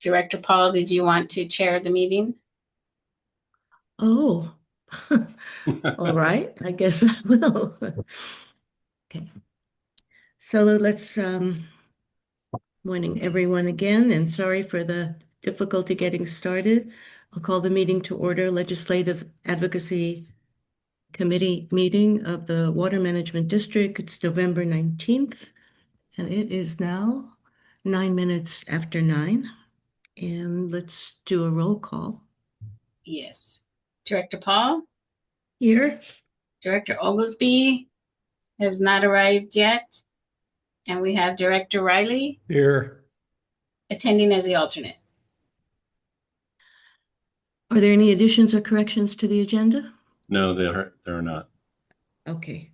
Director Paul, did you want to chair the meeting? Oh, all right. I guess I will. Okay. So let's morning everyone again, and sorry for the difficulty getting started. I'll call the meeting to order. Legislative Advocacy Committee meeting of the Water Management District. It's November 19th, and it is now 9 minutes after 9. And let's do a roll call. Yes. Director Paul, Here. Director Oglesby has not arrived yet. And we have Director Riley Here. attending as the alternate. Are there any additions or corrections to the agenda? No, they're not. Okay.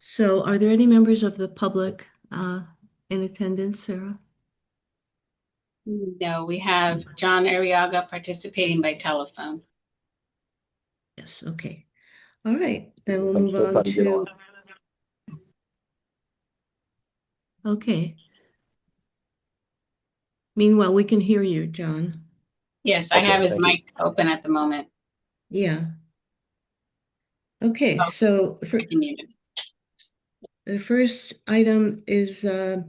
So are there any members of the public in attendance, Sarah? No, we have John Arriaga participating by telephone. Yes, okay. All right, then we'll move on to. Okay. Meanwhile, we can hear you, John. Yes, I have his mic open at the moment. Yeah. Okay, Oh, so I can mute him. the first item is the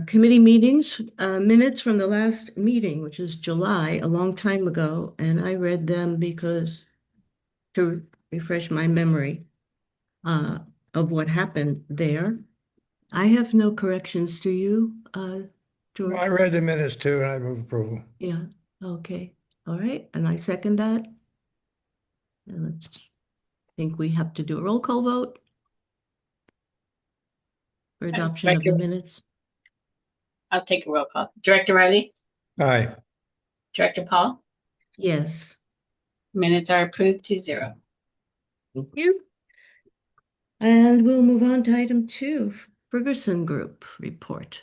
committee meetings minutes from the last meeting, which is July, a long time ago, and I read them because to refresh my memory of what happened there. I have no corrections. Do you, George? I read the minutes too, and I move approval. Yeah, okay, all right, and I second that. And let's think we have to do a roll call vote for adoption of the minutes. I'll take a roll call. Director Riley, Aye. Director Paul, Yes. minutes are approved 2-0. Thank you. And we'll move on to item 2, Ferguson Group report,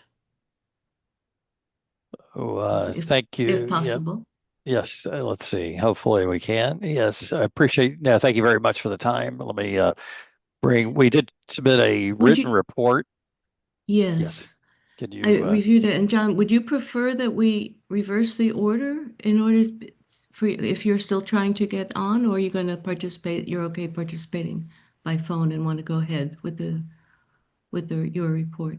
Thank you. if possible. Yes, let's see. Hopefully we can. Yes, I appreciate. No, thank you very much for the time. Let me we did submit a written report. Yes. Can you? I reviewed it, and John, would you prefer that we reverse the order in order for if you're still trying to get on, or are you going to participate? You're okay participating by phone and want to go ahead with your report.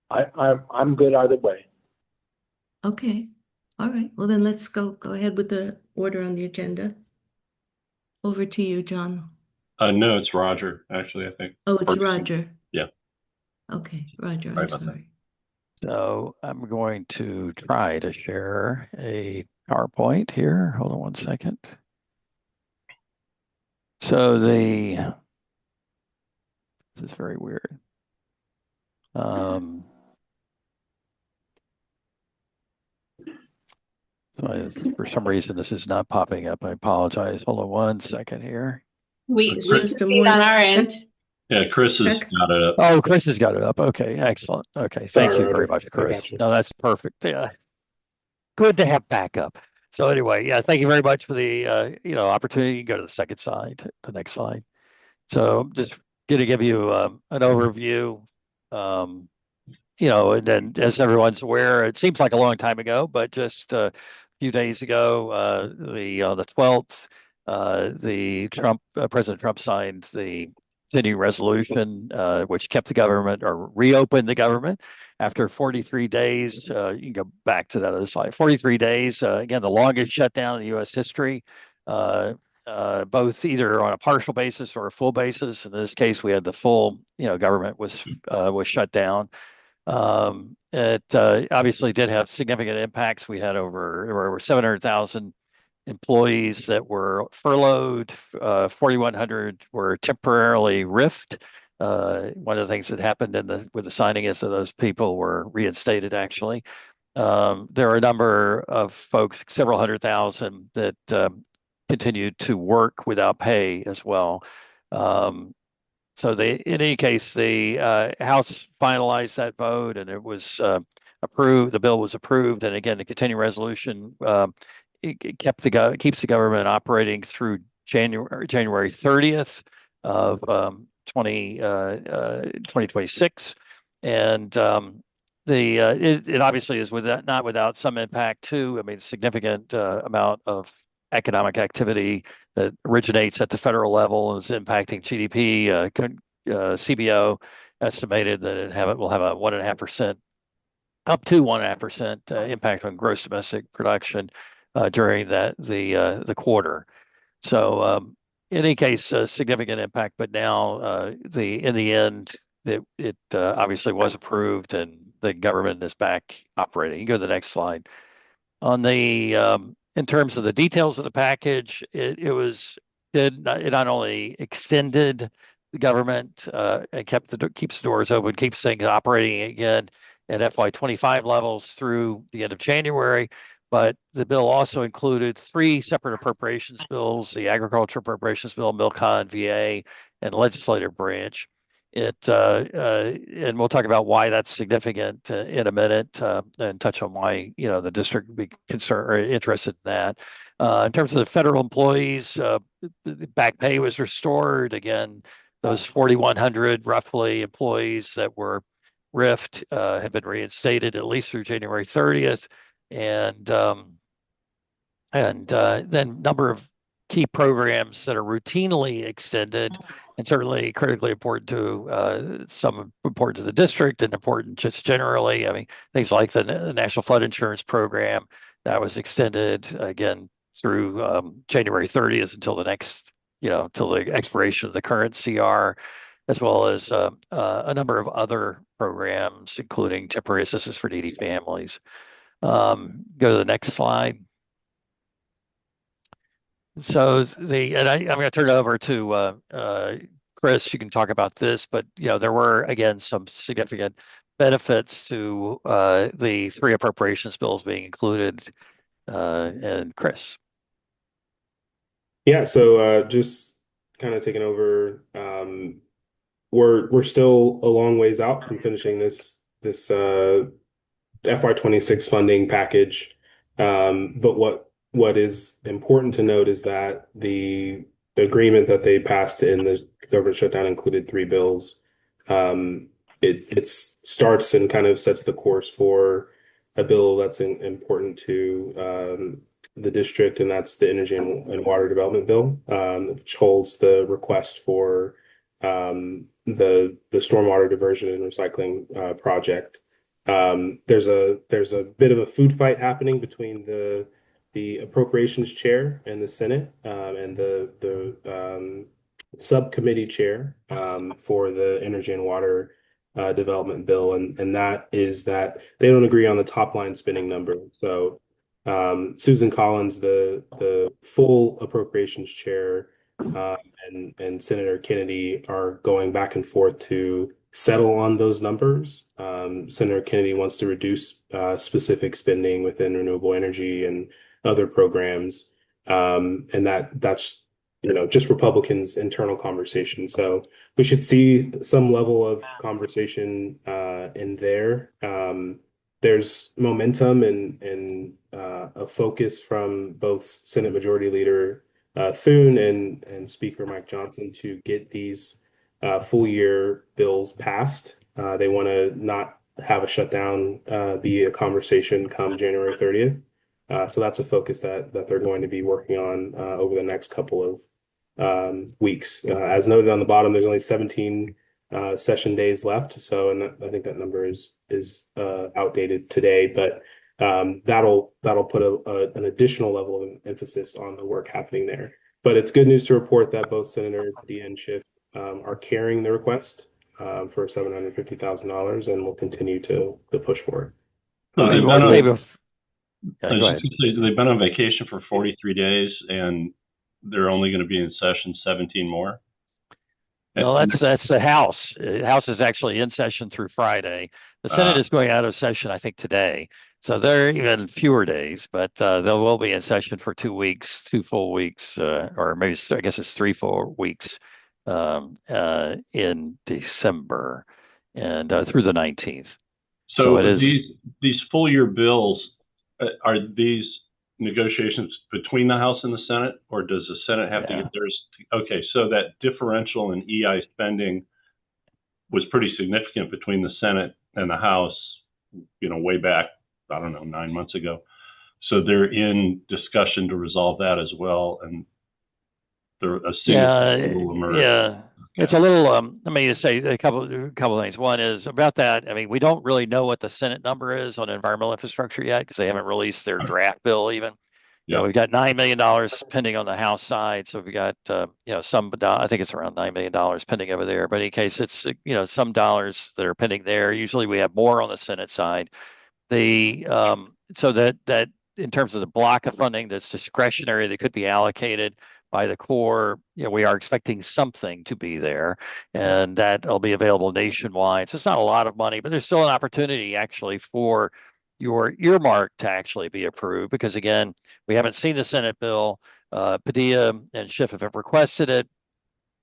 I'm good either way. Okay. All right. Well, then let's go ahead with the order on the agenda. Over to you, John. No, it's Roger, actually, I think. Oh, it's Roger. Yeah. Okay, Roger, Sorry I'm about that. sorry. So I'm going to try to share a PowerPoint here. Hold on one second. So this is very weird. For some reason, this is not popping up. I apologize. Hold on one second here. We can see it on our end. Yeah, Chris has got it up. Oh, Chris has got it up. Okay, excellent. Okay, thank you very much, Chris. No, that's perfect. Yeah, good to have backup. So anyway, yeah, thank you very much for the opportunity. Go to the second slide, the next slide. So just going to give you an overview. And then as everyone's aware, it seems like a long time ago, but just a few days ago, the 12th, President Trump signed the continuing resolution, which kept the government or reopened the government after 43 days. You can go back to that other slide. 43 days, again, the longest shutdown in U.S. history. Both either on a partial basis or a full basis. In this case, we had the full, government was shut down. It obviously did have significant impacts. We had over 700,000 employees that were furloughed. 4,100 were temporarily RIFed. One of the things that happened with the signing is that those people were reinstated, actually. There are a number of folks, several hundred thousand, that continued to work without pay as well. So in any case, the House finalized that vote, and it was approved. The bill was approved, and again, the continuing resolution it keeps the government operating through January 30th of 2026. And it obviously is not without some impact too. I mean, significant amount of economic activity that originates at the federal level is impacting GDP. CBO estimated that will have a 1.5%, up to 1.5% impact on gross domestic production during the quarter. So in any case, a significant impact. But now in the end, it obviously was approved, and the government is back operating. You go to the next slide. On the in terms of the details of the package, it not only extended the government and keeps the doors open, keeps things operating again at FY25 levels through the end of January, but the bill also included 3 separate appropriations bills: the Agriculture Appropriations Bill, MilCon, VA, and Legislative Branch. And we'll talk about why that's significant in a minute, and touch on why the district would be concerned or interested in that. In terms of the federal employees, the back pay was restored. Again, those 4,100 roughly employees that were RIFT have been reinstated at least through January 30th, and then number of key programs that are routinely extended, and certainly critically important to some important to the district and important just generally. I mean, things like the National Flood Insurance Program that was extended again through January 30th until the next, till the expiration of the current CR, as well as a number of other programs, including temporary assistance for needy families. Go to the next slide. So I'm going to turn it over to Chris. You can talk about this, but there were again some significant benefits to the 3 appropriations bills being included. And Chris. Yeah, so just kind of taking over. We're still a long ways out from finishing this FY26 funding package. But what is important to note is that the agreement that they passed in the government shutdown included 3 bills. It starts and kind of sets the course for a bill that's important to the district, and that's the Energy and Water Development Bill, which holds the request for the stormwater diversion and recycling project. There's a bit of a food fight happening between the appropriations chair and the Senate, and the subcommittee chair for the Energy and Water Development Bill, and that is that they don't agree on the top line spending number. So Susan Collins, the full appropriations chair, and Senator Kennedy are going back and forth to settle on those numbers. Senator Kennedy wants to reduce specific spending within renewable energy and other programs, and that's just Republicans' internal conversation. So we should see some level of conversation in there. There's momentum and a focus from both Senate Majority Leader Thune and Speaker Mike Johnson to get these full year bills passed. They want to not have a shutdown be a conversation come January 30th. So that's a focus that they're going to be working on over the next couple of weeks. As noted on the bottom, there's only 17 session days left. So, and I think that number is outdated today, but that'll put an additional level of emphasis on the work happening there. But it's good news to report that both Senator Padilla and Schiff are carrying the request for $750,000, and will continue to push for it. They've Go ahead. They've been on vacation for 43 days, and they're only going to be in session 17 more. No, that's the House. The House is actually in session through Friday. The Senate is going out of session, I think, today. So they're even fewer days, but they will be in session for 2 weeks, 2 full weeks, or maybe I guess it's 3 full weeks in December, and through the 19th. So it is these full year bills. Are these negotiations between the House and the Senate, or does the Senate have to get theirs? Okay, so that differential in EI spending was pretty significant between the Senate and the House, way back, I don't know, 9 months ago. So they're in discussion to resolve that as well, and a signature will emerge. Yeah. It's a little, let me just say a couple of things. One is about that. I mean, we don't really know what the Senate number is on environmental infrastructure yet because they haven't released their draft bill even. Yeah. We've got $9 million pending on the House side. So we got, some, I think it's around $9 million pending over there. But in any case, it's, some dollars that are pending there. Usually we have more on the Senate side. So that in terms of the block of funding that's discretionary that could be allocated by the Corps, we are expecting something to be there, and that'll be available nationwide. So it's not a lot of money, but there's still an opportunity actually for your earmark to actually be approved because again, we haven't seen the Senate bill. Padilla and Schiff have requested it.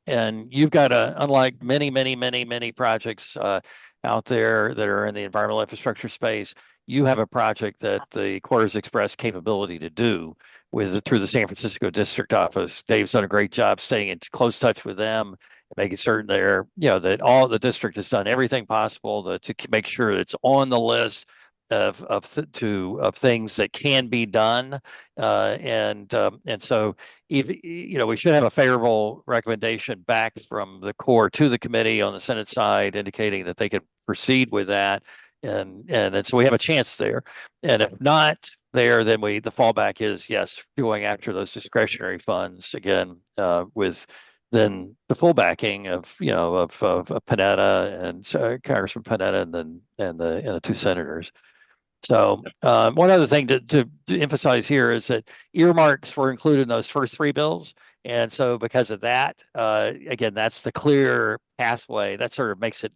And you've got unlike many projects out there that are in the environmental infrastructure space, you have a project that the Corps has expressed capability to do through the San Francisco District Office. Dave's done a great job staying in close touch with them, making certain that all the district has done everything possible to make sure it's on the list of things that can be done, and so we should have a favorable recommendation back from the Corps to the committee on the Senate side, indicating that they can proceed with that, and so we have a chance there. And if not there, then the fallback is yes, going after those discretionary funds again with then the full backing of Panetta and Congressman Panetta and the two senators. So one other thing to emphasize here is that earmarks were included in those first three bills. And so because of that, again, that's the clear pathway. That sort of makes it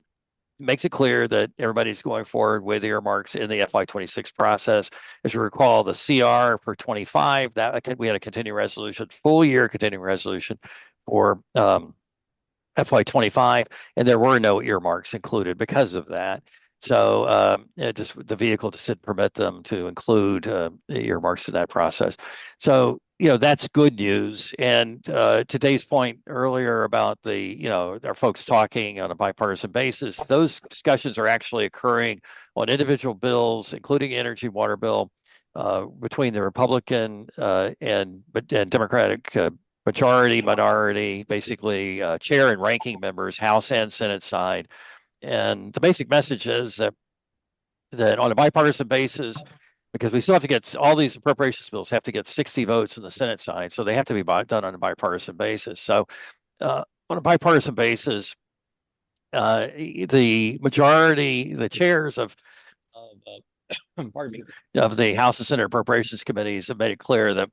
clear that everybody's going forward with earmarks in the FY26 process. As you recall, the CR for 25, we had a continuing resolution, full year continuing resolution for FY25, and there were no earmarks included because of that. So just the vehicle just didn't permit them to include earmarks in that process. So, that's good news. And to Dave's point earlier about our folks talking on a bipartisan basis, those discussions are actually occurring on individual bills, including energy water bill, between the Republican and Democratic majority, minority, basically chair and ranking members, House and Senate side. And the basic message is that on a bipartisan basis, because we still have to get all these appropriations bills have to get 60 votes in the Senate side, so they have to be done on a bipartisan basis. So on a bipartisan basis, the majority, the chairs of the House and Senate Appropriations Committees have made it clear that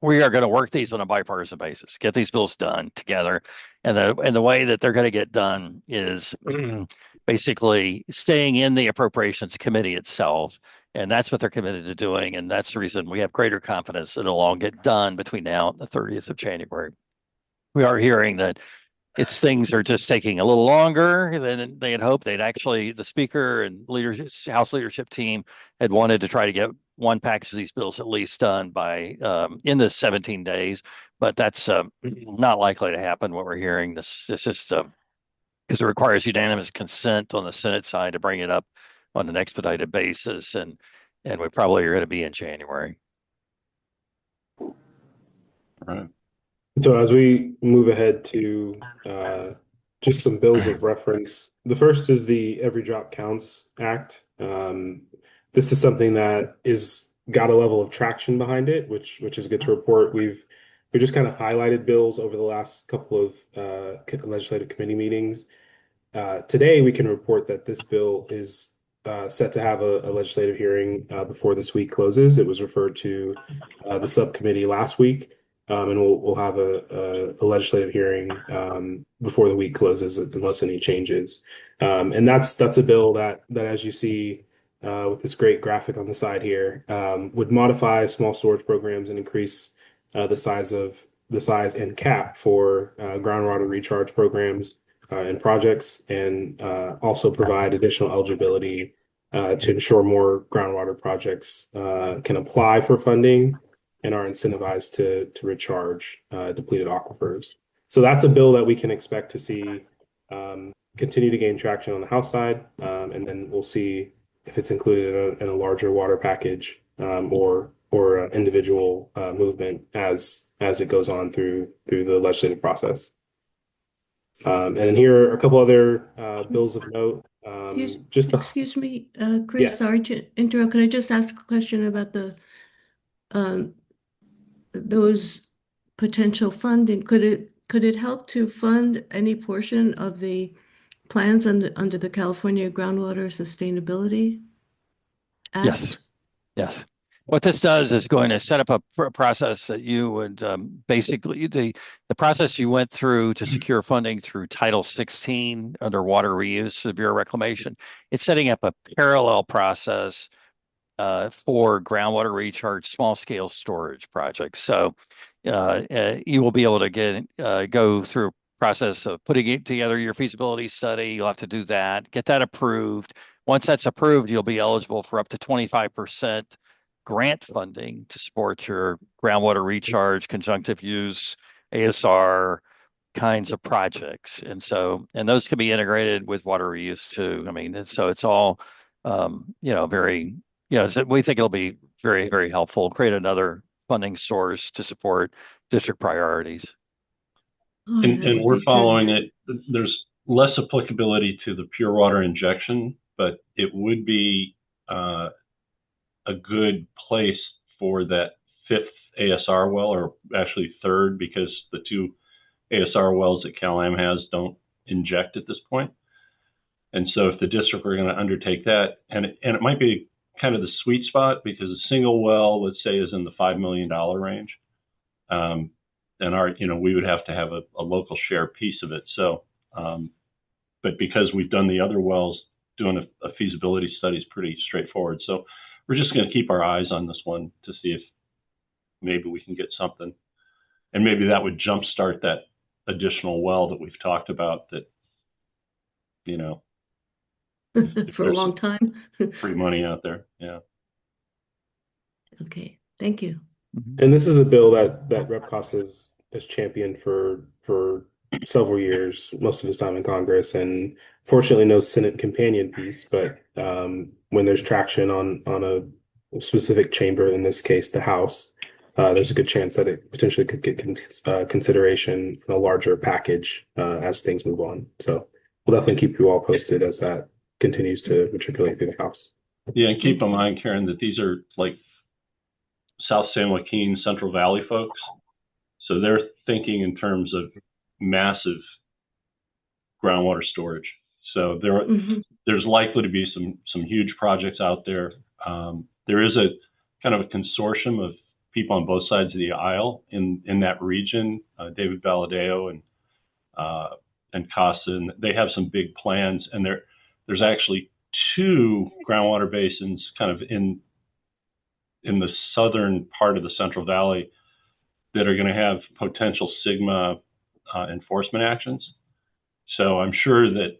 we are going to work these on a bipartisan basis, get these bills done together. And the way that they're going to get done is basically staying in the appropriations committee itself. And that's what they're committed to doing. And that's the reason we have greater confidence that it'll all get done between now and the 30th of January. We are hearing that things are just taking a little longer than they had hoped. The speaker and House leadership team had wanted to try to get one package of these bills at least done by in the 17 days, but that's not likely to happen. What we're hearing, this is just because it requires unanimous consent on the Senate side to bring it up on an expedited basis, and we probably are going to be in January. All right. So as we move ahead to just some bills of reference, the first is the Every Drop Counts Act. This is something that got a level of traction behind it, which is good to report. We just kind of highlighted bills over the last couple of legislative committee meetings. Today, we can report that this bill is set to have a legislative hearing before this week closes. It was referred to the subcommittee last week, and we'll have a legislative hearing before the week closes, unless any changes. And that's a bill that as you see with this great graphic on the side here, would modify small storage programs and increase the size and cap for groundwater recharge programs and projects, and also provide additional eligibility to ensure more groundwater projects can apply for funding and are incentivized to recharge depleted aquifers. So that's a bill that we can expect to see continue to gain traction on the House side, and then we'll see if it's included in a larger water package, or individual movement as it goes on through the legislative process. And then here are a couple other bills of note. Excuse me, Chris, Yes. sorry to interrupt. Could I just ask a question about um, those potential funding? Could it help to fund any portion of the plans under the California Groundwater Sustainability Yes. Act? Yes. What this does is going to set up a process that you would basically the process you went through to secure funding through Title 16 under water reuse of Bureau of Reclamation. It's setting up a parallel process for groundwater recharge small scale storage projects. So you will be able to go through a process of putting together your feasibility study. You'll have to do that, get that approved. Once that's approved, you'll be eligible for up to 25% grant funding to support your groundwater recharge, conjunctive use, ASR kinds of projects. And those can be integrated with water reuse too. I mean, so it's all, very, so we think it'll be very, very helpful, create another funding source to support district priorities. Oh, And, that and would we're be following terrific. it. There's less applicability to the pure water injection, but it would be a good place for that fifth ASR well, or actually third, because the two ASR wells that Cal-Am has don't inject at this point. And so if the district were going to undertake that, and it might be kind of the sweet spot, because a single well, let's say, is in the $5 million range. And we would have to have a local share piece of it. So, but because we've done the other wells, doing a feasibility study is pretty straightforward. So we're just going to keep our eyes on this one to see if maybe we can get something. And maybe that would jumpstart that additional well that we've talked about that, For a long time. free money out there. Yeah. Okay, thank you. And this is a bill that Rep. Costa has championed for several years, most of his time in Congress, and fortunately no Senate companion piece. But when there's traction on a specific chamber, in this case the House, there's a good chance that it potentially could get consideration in a larger package as things move on. So we'll definitely keep you all posted as that continues to matriculate through the House. Yeah, and keep in mind, Karen, that these are like South San Joaquin, Central Valley folks. So they're thinking in terms of massive groundwater storage. So there's likely to be some huge projects out there. There is a kind of a consortium of people on both sides of the aisle in that region, David Valadeo and Costa, and they have some big plans. And there's actually two groundwater basins kind of in the southern part of the Central Valley that are going to have potential SGMA enforcement actions. So I'm sure that,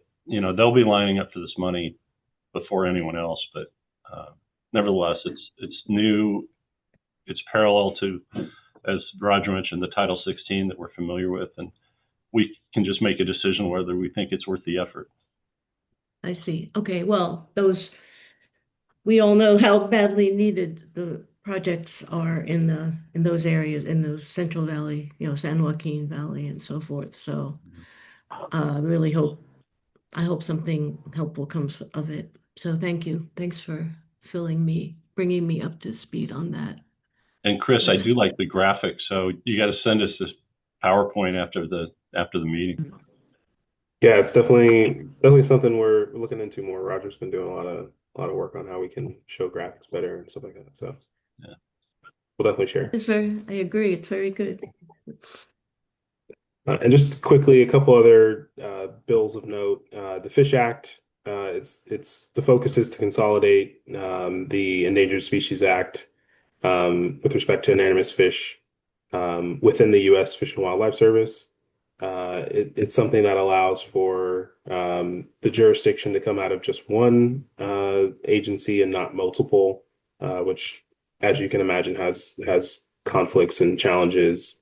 they'll be lining up for this money before anyone else. But nevertheless, it's new. It's parallel to, as Roger mentioned, the Title 16 that we're familiar with. And we can just make a decision whether we think it's worth the effort. I see. Okay, well, we all know how badly needed the projects are in those areas, in those Central Valley, San Joaquin Valley and so forth. So I hope something helpful comes of it. So thank you. Thanks for bringing me up to speed on that. And Chris, I do like the graphics. So you got to send us this PowerPoint after the meeting. Yeah, it's definitely something we're looking into more. Roger's been doing a lot of work on how we can show graphics better and stuff like that. So yeah, we'll definitely share. I agree. It's very good. And just quickly, a couple other bills of note. The Fish Act. The focus is to consolidate the Endangered Species Act with respect to anadromous fish within the U.S. Fish and Wildlife Service. It's something that allows for the jurisdiction to come out of just one agency and not multiple, which, as you can imagine, has conflicts and challenges.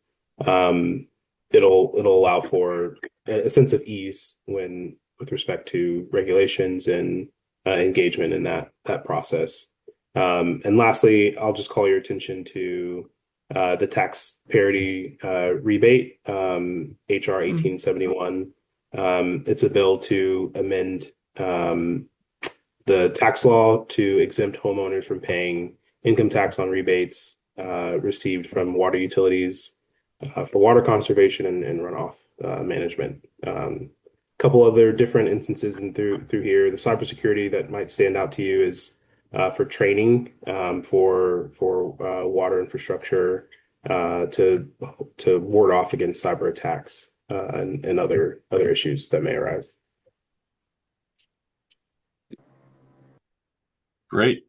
It'll allow for a sense of ease when with respect to regulations and engagement in that process. And lastly, I'll just call your attention to the tax parity rebate, HR 1871. It's a bill to amend the tax law to exempt homeowners from paying income tax on rebates received from water utilities for water conservation and runoff management. Couple other different instances and through here, the cybersecurity that might stand out to you is for training for water infrastructure to ward off against cyber attacks and other issues that may arise. Great.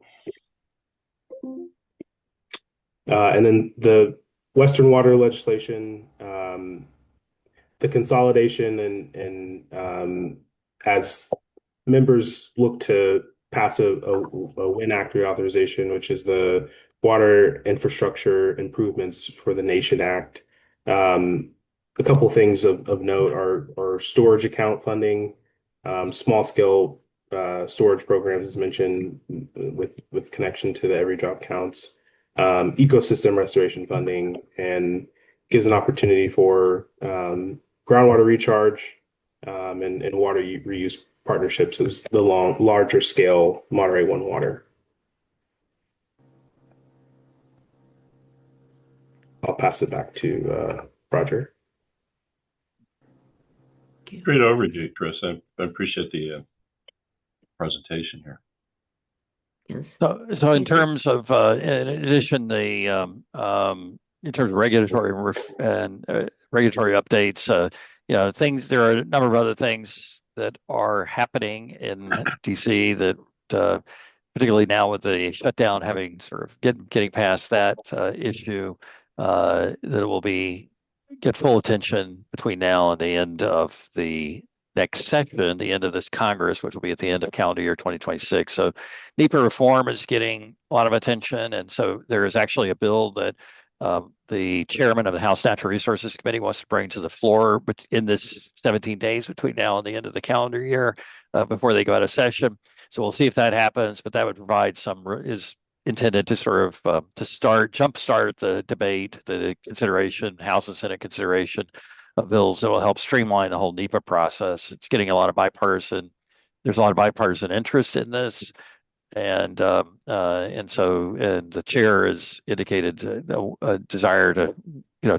And then the Western water legislation, the consolidation and as members look to pass a WIN Act reauthorization, which is the Water Infrastructure Improvements for the Nation Act. A couple things of note are storage account funding, small scale storage programs as mentioned with connection to the Every Drop Counts, ecosystem restoration funding, and gives an opportunity for groundwater recharge and water reuse partnerships as the larger scale Monterey One Water. I'll pass it back to Roger. Great overview, Chris. I appreciate the presentation here. Yes. So in terms of, in addition, in terms of regulatory and regulatory updates, there are a number of other things that are happening in DC that, particularly now with the shutdown having sort of getting past that issue, that will get full attention between now and the end of the next session, the end of this Congress, which will be at the end of calendar year 2026. So NEPA reform is getting a lot of attention. And so there is actually a bill that the chairman of the House Natural Resources Committee wants to bring to the floor in this 17 days between now and the end of the calendar year before they go out of session. So we'll see if that happens, but that would provide is intended to sort of to jumpstart the debate, the consideration, House and Senate consideration of bills that will help streamline the whole NEPA process. It's getting there's a lot of bipartisan interest in this. And the chair has indicated a desire to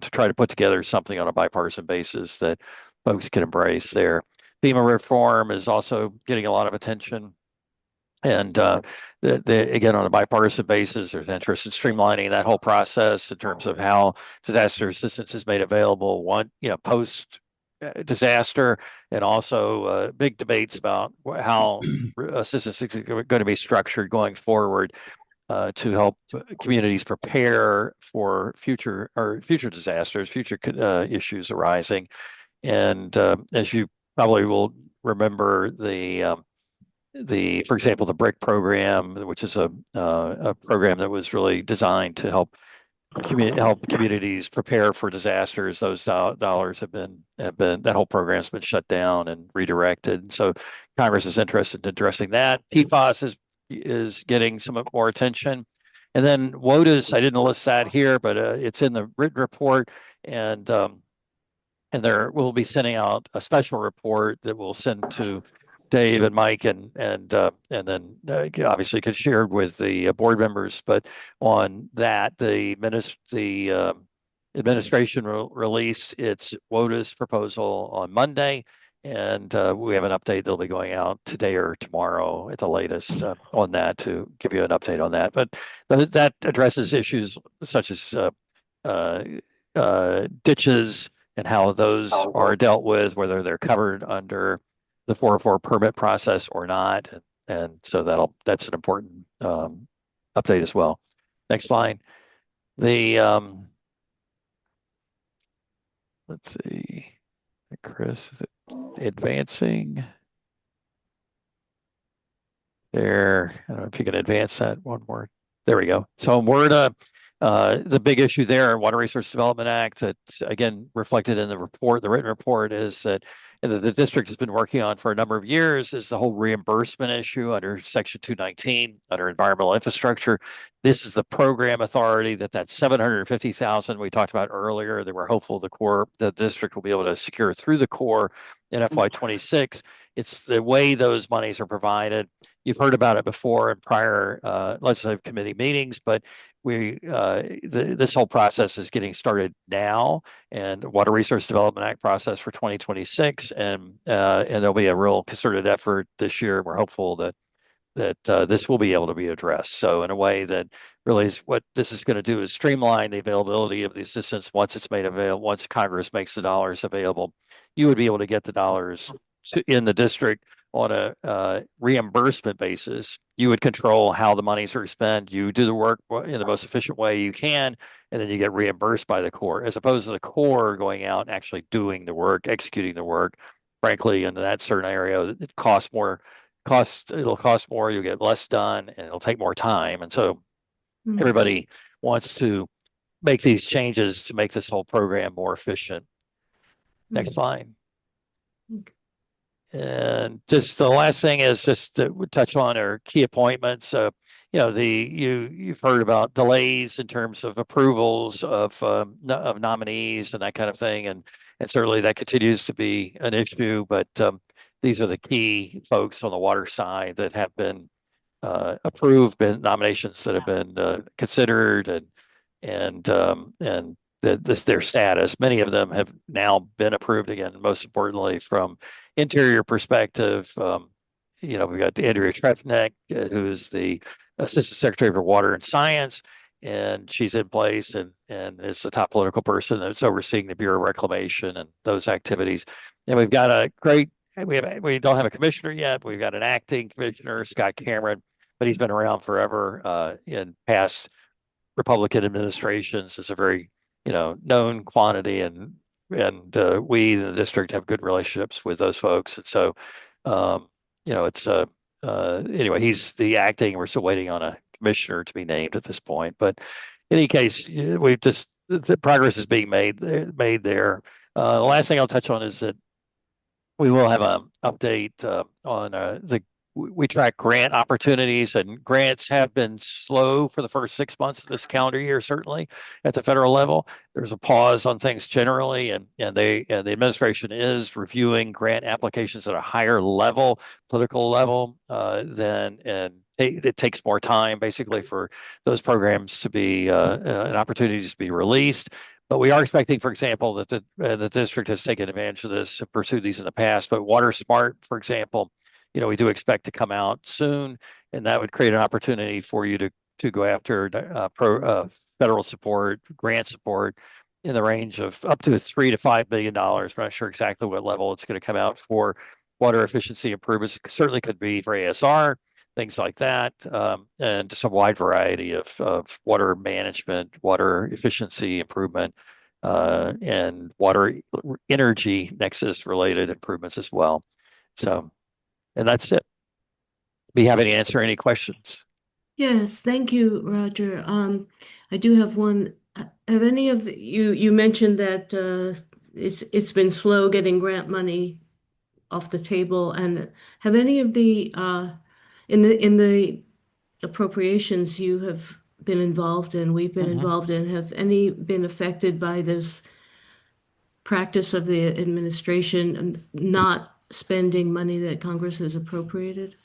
try to put together something on a bipartisan basis that folks can embrace there. FEMA reform is also getting a lot of attention. And again, on a bipartisan basis, there's interest in streamlining that whole process in terms of how disaster assistance is made available, post disaster, and also big debates about how assistance is going to be structured going forward to help communities prepare for future disasters, future issues arising. And as you probably will remember, for example, the BRIC program, which is a program that was really designed to help communities prepare for disasters. Those dollars have been that whole program's been shut down and redirected. So Congress is interested in addressing that. PFAS is getting some more attention. And then WOTUS, I didn't list that here, but it's in the written report, and there we'll be sending out a special report that we'll send to Dave and Mike, and then obviously could share with the board members. But on that, the administration released its WOTUS proposal on Monday, and we have an update that'll be going out today or tomorrow at the latest on that to give you an update on that. But that addresses issues such as ditches and how those are dealt with, whether they're covered under the 404 permit process or not. And so that's an important update as well. Next slide. Let's see, Chris, is it advancing? There, I don't know if you can advance that one more. There we go. So the big issue there, Water Resource Development Act, that again reflected in the report, the written report, is that and that the district has been working on for a number of years is the whole reimbursement issue under Section 219 under environmental infrastructure. This is the program authority that 750,000 we talked about earlier that we're hopeful the district will be able to secure through the Corps in FY26. It's the way those monies are provided. You've heard about it before in prior legislative committee meetings, but this whole process is getting started now, and the Water Resource Development Act process for 2026, and there'll be a real concerted effort this year. We're hopeful that this will be able to be addressed. So in a way that really is what this is going to do is streamline the availability of the assistance once it's made available. Once Congress makes the dollars available, you would be able to get the dollars in the district on a reimbursement basis. You would control how the monies are spent. You do the work in the most efficient way you can, and then you get reimbursed by the Corps, as opposed to the Corps going out and actually doing the work, executing the work. Frankly, in that certain area, it costs more. It'll cost more. You'll get less done, and it'll take more time. And so everybody wants to make these changes to make this whole program more efficient. Next slide. And just the last thing is just to touch on our key appointments. You've heard about delays in terms of approvals of nominees and that kind of thing, and certainly that continues to be an issue. But these are the key folks on the water side that have been approved, been nominations that have been considered, and their status. Many of them have now been approved again. Most importantly, from interior perspective, we've got Andrea Trefnick, who's the Assistant Secretary for Water and Science, and she's in place and is the top political person that's overseeing the Bureau of Reclamation and those activities. And we've got we don't have a commissioner yet. We've got an acting commissioner, Scott Cameron, but he's been around forever in past Republican administrations. Is a very known quantity, and we in the district have good relationships with those folks. And so, it's anyway, he's the acting. We're still waiting on a commissioner to be named at this point. But in any case, the progress is being made there. The last thing I'll touch on is that we will have an update on we track grant opportunities, and grants have been slow for the first 6 months of this calendar year, certainly at the federal level. There's a pause on things generally, and the administration is reviewing grant applications at a higher level, political level, and it takes more time basically for those programs to be and opportunities to be released. But we are expecting, for example, that the district has taken advantage of this, pursued these in the past. But Water Smart, for example, we do expect to come out soon, and that would create an opportunity for you to go after federal support, grant support in the range of up to $3 to $5 billion. We're not sure exactly what level it's going to come out for water efficiency improvements. It certainly could be for ASR, things like that, and just a wide variety of water management, water efficiency improvement, and water energy nexus related improvements as well. So. And that's it. Be happy to answer any questions. Yes, thank you, Roger. I do have one. Have any of you mentioned that it's been slow getting grant money off the table, and have any of the in the appropriations you have been involved in, we've been involved in, have any been affected by this practice of the administration not spending money that Congress has appropriated?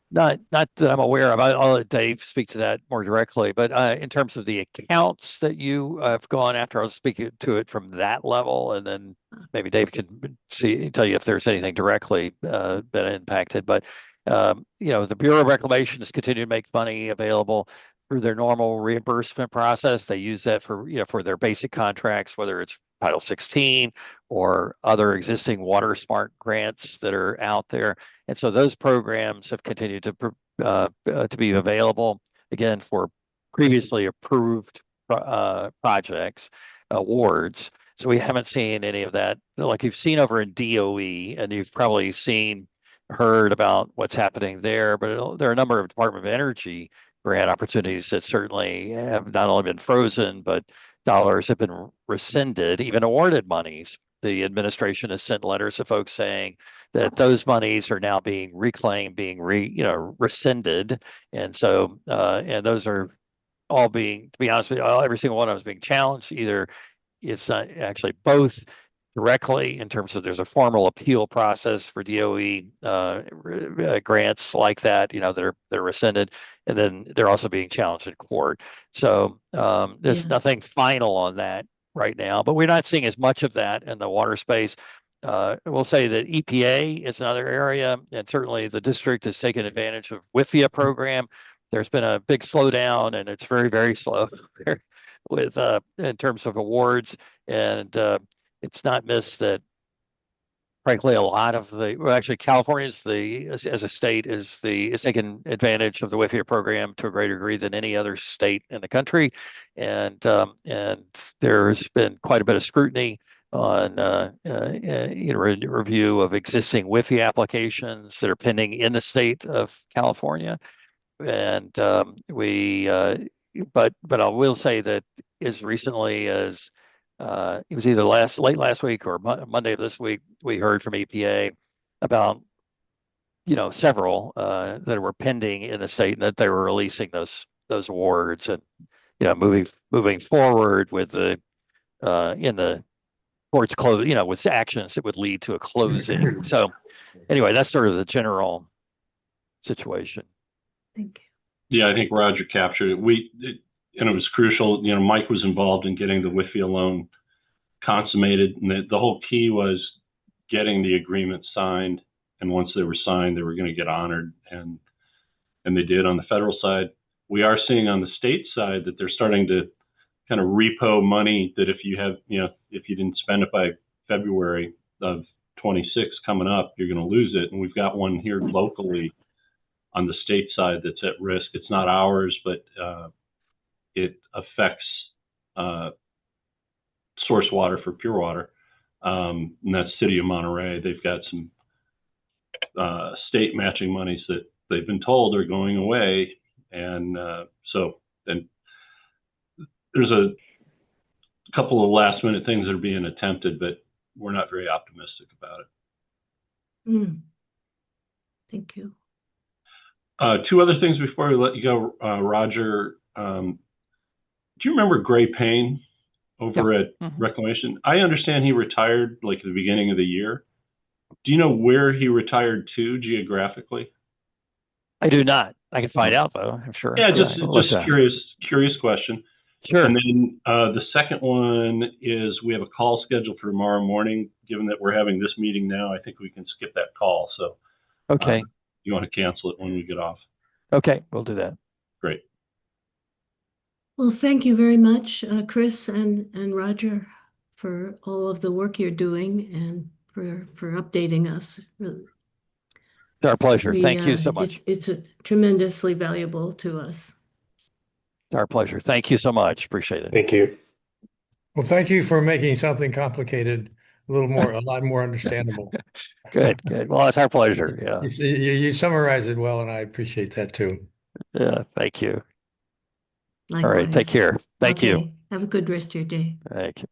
Not that I'm aware of. I'll let Dave speak to that more directly. But in terms of the accounts that you have gone after, I'll speak to it from that level, and then maybe Dave can tell you if there's anything directly been impacted. But the Bureau of Reclamation has continued to make money available through their normal reimbursement process. They use that for their basic contracts, whether it's Title 16 or other existing Water Smart grants that are out there. And so those programs have continued to be available, again, for previously approved projects, awards. So we haven't seen any of that like you've seen over in DOE, and you've probably heard about what's happening there. But there are a number of Department of Energy grant opportunities that certainly have not only been frozen, but dollars have been rescinded, even awarded monies the administration has sent letters to folks saying that those monies are now being reclaimed, being rescinded, and so and those are all being, to be honest with you, every single one of them is being challenged. Either it's not actually both directly in terms of there's a formal appeal process for DOE grants like that, they're rescinded, and then they're also being challenged in court. So there's nothing final on that right now, but we're not seeing as much of that in the water space. We'll say that EPA is another area, and certainly the district has taken advantage of WIFIA program. There's been a big slowdown, and it's very, very slow with in terms of awards, and it's not missed that, frankly, a lot of actually California as a state is taking advantage of the WIFIA program to a greater degree than any other state in the country, and there's been quite a bit of scrutiny on review of existing WIFIA applications that are pending in the state of California, and but I will say that as recently as it was either late last week or Monday of this week, we heard from EPA about several that were pending in the state, and that they were releasing those awards, and moving forward with the in the courts close, with actions that would lead to a closing. So anyway, that's sort of the general situation. Thank you. Yeah, I think Roger captured it. And it was crucial. Mike was involved in getting the WIFIA loan consummated, and the whole key was getting the agreement signed. And once they were signed, they were going to get honored, and they did on the federal side. We are seeing on the state side that they're starting to kind of repo money that if you didn't spend it by February of 26 coming up, you're going to lose it. And we've got one here locally on the state side that's at risk. It's not ours, but it affects source water for pure water, and that's City of Monterey. They've got some state matching monies that they've been told are going away, and there's a couple of last minute things that are being attempted, but we're not very optimistic about it. Thank you. Two other things before we let you go, Roger. Do you remember Gray Payne over at Reclamation? I understand he retired like at the beginning of the year. Do you know where he retired to geographically? I do not. I can find out though, I'm sure. Yeah, just curious question. Sure. And then the second one is we have a call scheduled for tomorrow morning. Given that we're having this meeting now, I think we can skip that call. So okay. You want to cancel it when we get off? Okay, we'll do that. Great. Well, thank you very much, Chris and Roger, for all of the work you're doing and for updating us. It's our pleasure. Thank you so much. It's tremendously valuable to us. It's our pleasure. Thank you so much. Appreciate it. Thank you. Well, thank you for making something complicated a lot more understandable. Good. Well, it's our pleasure. Yeah. You summarize it well, and I appreciate that too. Yeah. Thank you. Likewise. All right. Take care. Thank you. Have a good rest of your day. Thank you.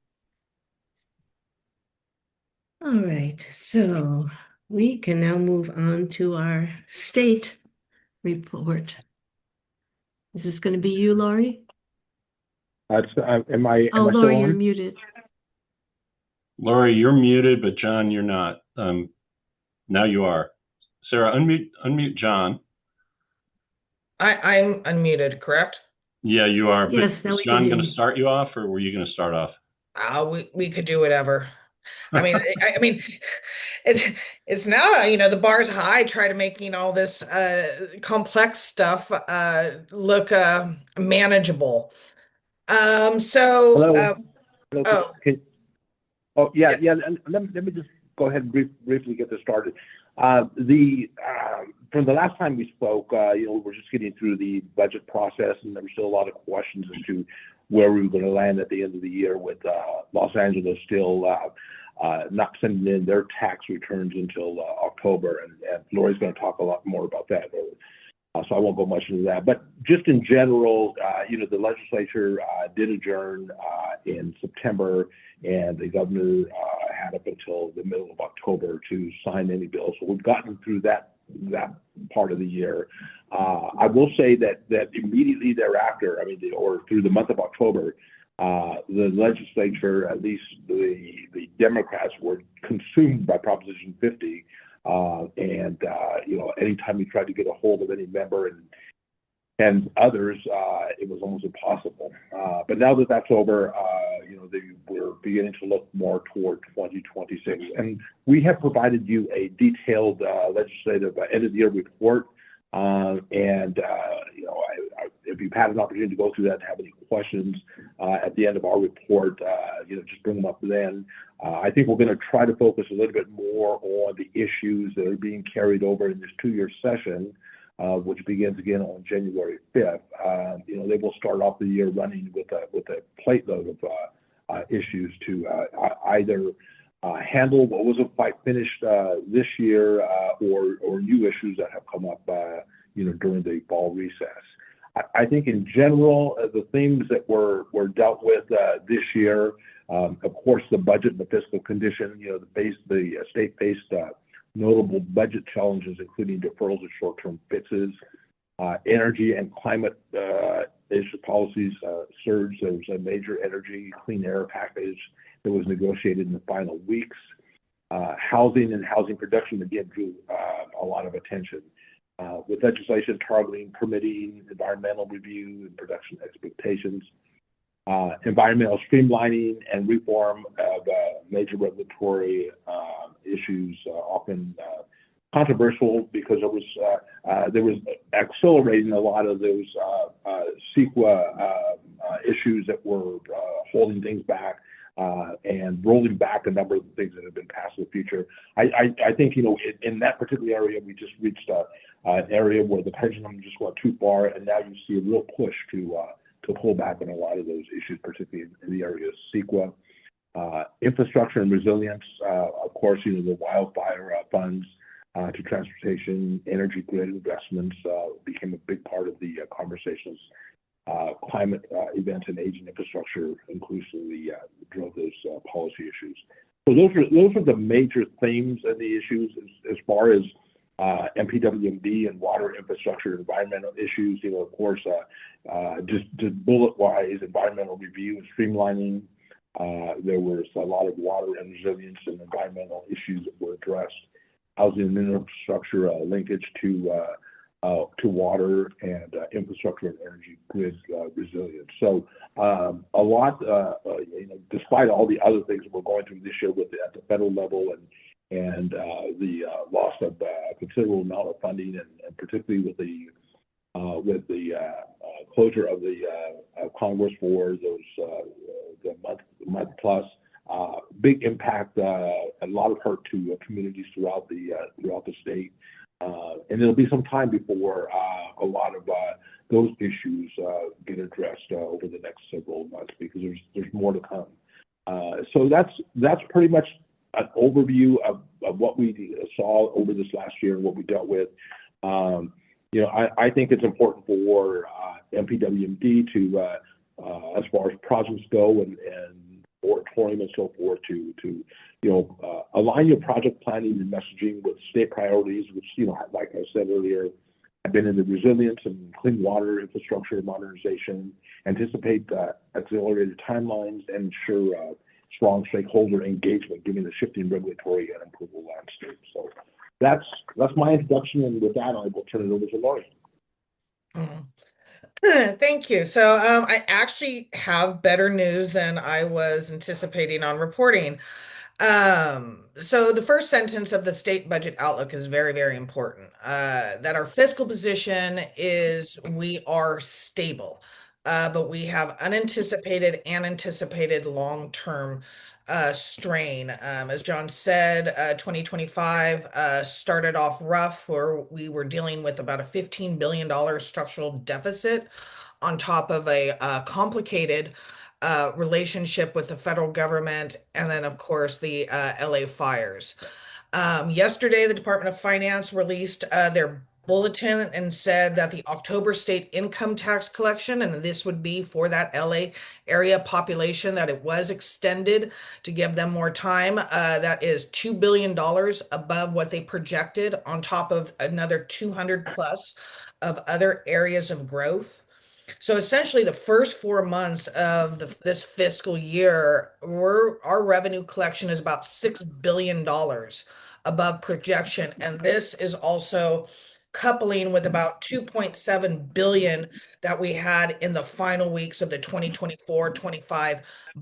All right. So we can now move on to our state report. Is this going to be you, Laurie? Am I Oh, still Laurie, you're on? muted. Laurie, you're muted, but John, you're not. Now you are. Sarah, unmute John. I'm unmuted, correct? Yeah, you are. Yes, but now is we can John hear going to you. start you off, or were you going to start off? We could do whatever. I mean, I mean, it's now, the bar's high. Try to making all this complex stuff look manageable. Hello. Hello. Oh. Yeah. And let me just go ahead and briefly get this started. From the last time we spoke, we were just getting through the budget process, and there were still a lot of questions as to where we were going to land at the end of the year, with Los Angeles still not sending in their tax returns until October, and Lori's going to talk a lot more about that. So I won't go much into that. But just in general, the legislature did adjourn in September, and the governor had up until the middle of October to sign any bills. So we've gotten through that part of the year. I will say that immediately thereafter, I mean, or through the month of October, the legislature, at least the Democrats, were consumed by Proposition 50. Anytime we tried to get a hold of any member and others, it was almost impossible. But now that that's over, we're beginning to look more toward 2026. And we have provided you a detailed legislative end-of-the-year report. If you've had an opportunity to go through that and have any questions at the end of our report, just bring them up then. I think we're going to try to focus a little bit more on the issues that are being carried over in this two-year session, which begins again on January 5th. They will start off the year running with a plate load of issues to either handle what wasn't quite finished this year or new issues that have come up during the fall recess. I think in general, the themes that were dealt with this year, of course, the budget and the fiscal condition, the state-based notable budget challenges, including deferrals of short-term fixes, energy and climate issue policies surge. There was a major energy clean air package that was negotiated in the final weeks. Housing and housing production again drew a lot of attention. With legislation targeting permitting, environmental review, and production expectations, environmental streamlining and reform of major regulatory issues, often controversial because there was accelerating a lot of those CEQA issues that were holding things back and rolling back a number of the things that have been passed in the future. I think in that particular area we just reached an area where the pendulum just went too far, and now you see a real push to pull back on a lot of those issues, particularly in the area of CEQA. Infrastructure and resilience, of course, the wildfire funds to transportation, energy grid investments became a big part of the conversations. Climate events and aging infrastructure inclusively drove those policy issues. So those are the major themes and the issues as far as MPWMD and water infrastructure, environmental issues. Of course, just bullet-wise, environmental review and streamlining. There was a lot of water and resilience and environmental issues that were addressed. Housing and infrastructure linkage to water and infrastructure and energy grid resilience. So a lot, despite all the other things that we're going through this year at the federal level and the loss of a considerable amount of funding, and particularly with the closure of the Congress for the month plus, big impact, a lot of hurt to communities throughout the state. And it'll be some time before a lot of those issues get addressed over the next several months, because there's more to come. So that's pretty much an overview of what we saw over this last year and what we dealt with. I think it's important for MPWMD to, as far as projects go and moratorium and so forth, to align your project planning and messaging with state priorities, which, like I said earlier, have been in the resilience and clean water infrastructure modernization, anticipate accelerated timelines, and ensure strong stakeholder engagement given the shifting regulatory and approval landscape. So that's my introduction, and with that, I will turn it over to Lori. Thank you. So I actually have better news than I was anticipating on reporting. So the first sentence of the state budget outlook is very, very important. That our fiscal position is we are stable, but we have unanticipated and anticipated long-term strain. As John said, 2025 started off rough, where we were dealing with about a $15 billion structural deficit on top of a complicated relationship with the federal government, and then, of course, the LA fires. Yesterday, the Department of Finance released their bulletin and said that the October state income tax collection, and this would be for that LA area population, that it was extended to give them more time. That is $2 billion above what they projected, on top of another 200 plus of other areas of growth. So essentially, the first 4 months of this fiscal year, our revenue collection is about $6 billion above projection, and this is also coupling with about 2.7 billion that we had in the final weeks of the 2024-25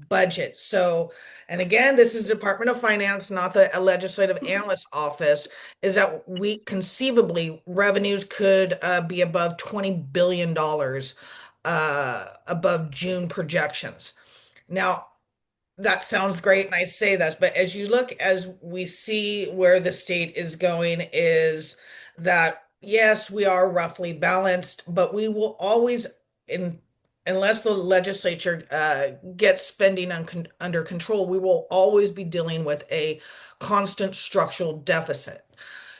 budget. So, and again, this is Department of Finance, not the Legislative Analyst Office, is that we conceivably revenues could be above $20 billion above June projections. Now, that sounds great, and I say this, but as we see where the state is going, is that yes, we are roughly balanced, but we will always, in unless the legislature gets spending under control, we will always be dealing with a constant structural deficit.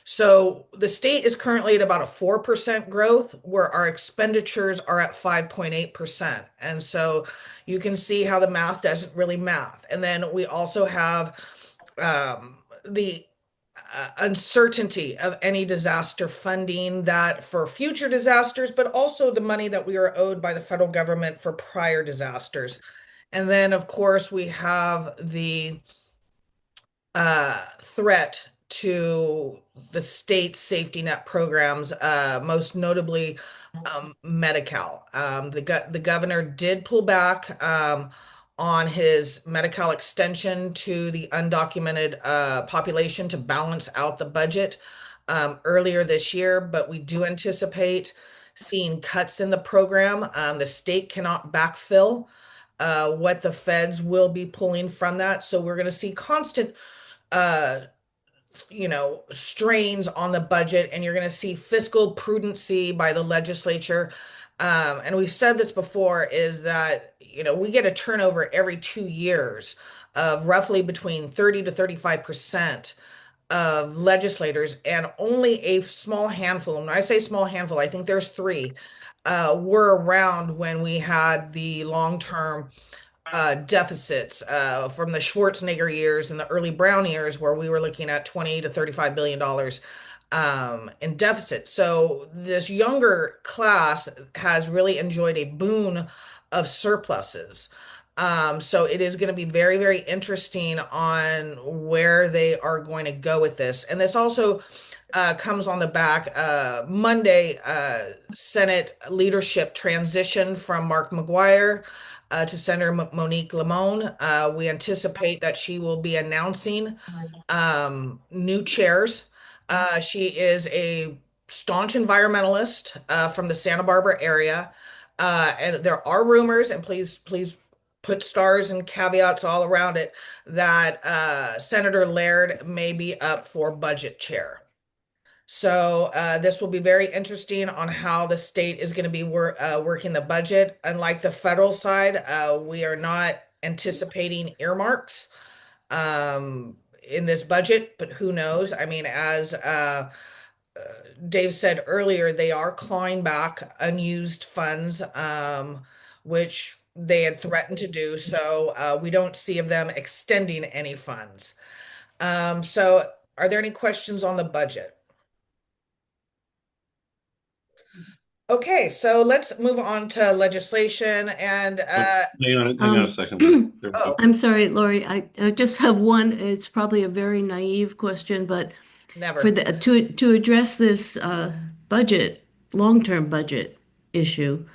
So the state is currently at about a 4% growth, where our expenditures are at 5.8%. And so you can see how the math doesn't really math. And then we also have the uncertainty of any disaster funding, that for future disasters, but also the money that we are owed by the federal government for prior disasters. And then, of course, we have the threat to the state safety net programs, most notably Medi-Cal. The governor did pull back on his Medi-Cal extension to the undocumented population to balance out the budget earlier this year, but we do anticipate seeing cuts in the program. The state cannot backfill what the feds will be pulling from that. So we're going to see constant uh strains on the budget, and you're going to see fiscal prudency by the legislature. And we've said this before, is that we get a turnover every 2 years of roughly between 30 to 35% of legislators, and only a small handful, and when I say small handful, I think there's three, were around when we had the long-term deficits from the Schwarzenegger years and the early Brown years, where we were looking at 20 to 35 billion dollars in deficit. So this younger class has really enjoyed a boon of surpluses. So it is going to be very, very interesting on where they are going to go with this. And this also comes on the back. Monday, Senate leadership transitioned from Mark McGuire to Senator Monique Limon. We anticipate that she will be announcing new chairs. She is a staunch environmentalist from the Santa Barbara area. And there are rumors, and please put stars and caveats all around it, that Senator Laird may be up for budget chair. So this will be very interesting on how the state is going to be working the budget. Unlike the federal side, we are not anticipating earmarks in this budget, but who knows? I mean, as Dave said earlier, they are clawing back unused funds, which they had threatened to do. So we don't see of them extending any funds. So are there any questions on the budget? Okay, so let's move on to legislation and Hang on a second. oh, I'm sorry, Lori, I just have one. It's probably a very naive question, but never. for to address this budget, long-term budget issue,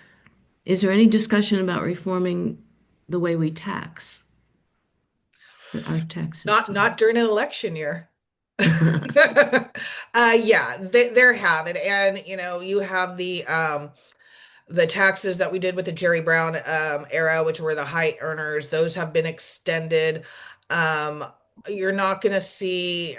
is there any discussion about reforming the way we tax our tax system? Not during an election year. Yeah, there have it, and you have the taxes that we did with the Jerry Brown era, which were the high earners. Those have been extended. Um, you're not going to see.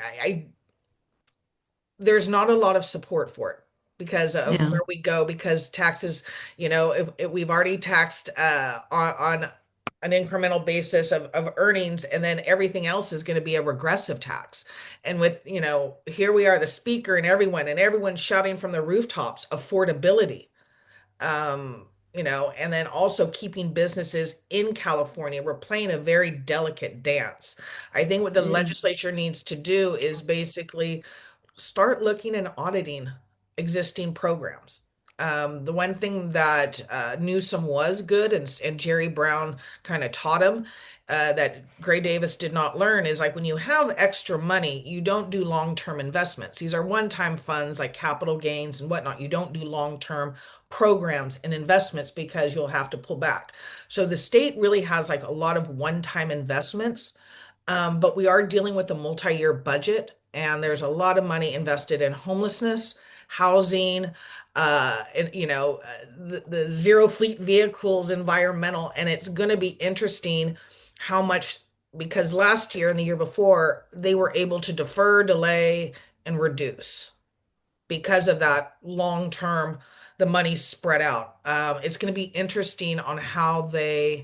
There's not a lot of support for it because of Yeah. where we go. Because taxes, if we've already taxed on an incremental basis of earnings, and then everything else is going to be a regressive tax. And with, here we are, the speaker and everyone's shouting from the rooftops, affordability. And then also keeping businesses in California. We're playing a very delicate dance. I think what the Yeah. legislature needs to do is basically start looking and auditing existing programs. The one thing that Newsom was good, and Jerry Brown kind of taught him, that Gray Davis did not learn, is like when you have extra money, you don't do long-term investments. These are one-time funds like capital gains and whatnot. You don't do long-term programs and investments because you'll have to pull back. So the state really has like a lot of one-time investments, but we are dealing with a multi-year budget, and there's a lot of money invested in homelessness, housing, the zero fleet vehicles, environmental, and it's going to be interesting how much, because last year and the year before, they were able to defer, delay, and reduce because of that long term, the money spread out. It's going to be interesting on how they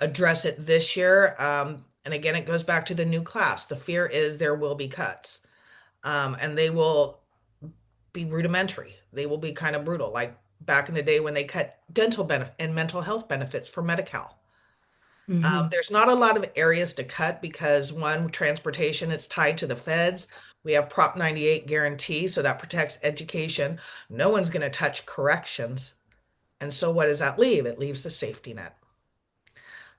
address it this year. And again, it goes back to the new class. The fear is there will be cuts, and they will be rudimentary. They will be kind of brutal, like back in the day when they cut dental benefit and mental health benefits for Medi-Cal. Hmm. There's not a lot of areas to cut because one, transportation, it's tied to the feds. We have Prop 98 guarantee, so that protects education. No one's going to touch corrections. And so what does that leave? It leaves the safety net.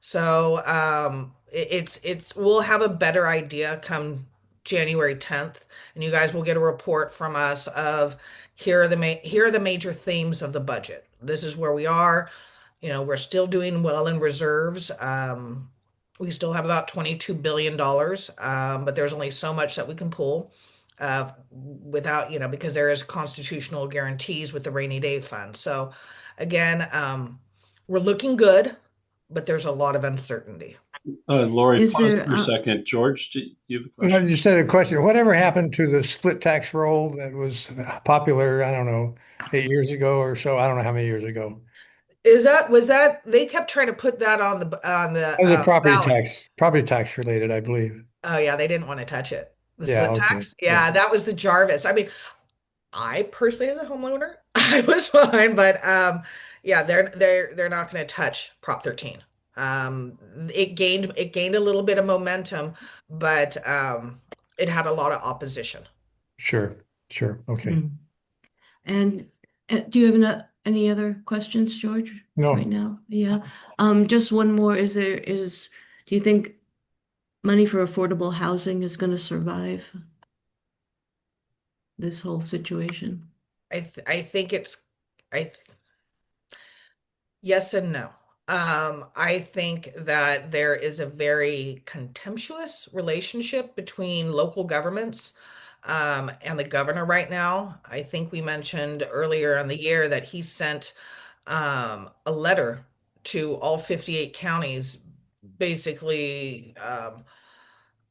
So it's we'll have a better idea come January 10th, and you guys will get a report from us of here are the major themes of the budget. This is where we are. We're still doing well in reserves. We still have about $22 billion, but there's only so much that we can pull without, because there is constitutional guarantees with the rainy day fund. So again, we're looking good, but there's a lot of uncertainty. Lori, Is pause there, for a second. George, do you have a You question? just said a question. Whatever happened to the split tax roll that was popular, I don't know, 8 years ago or so? I don't know how many years ago. Was that they kept trying to put that on the That was a ballot? property tax related, I believe. Oh yeah, they didn't want to touch it. The Yeah, split okay. tax? Yeah, Yeah, that was the Jarvis. I mean, I personally, as a homeowner, I was fine, but yeah, they're not going to touch Prop 13. It gained a little bit of momentum, but it had a lot of opposition. sure, sure. Okay. mm. And do you have any other questions, George, right No, now? Yeah. Just one more. Do you think money for affordable housing is going to survive this whole situation? I think it's I th yes and no. I think that there is a very contemptuous relationship between local governments and the governor right now. I think we mentioned earlier in the year that he sent a letter to all 58 counties, basically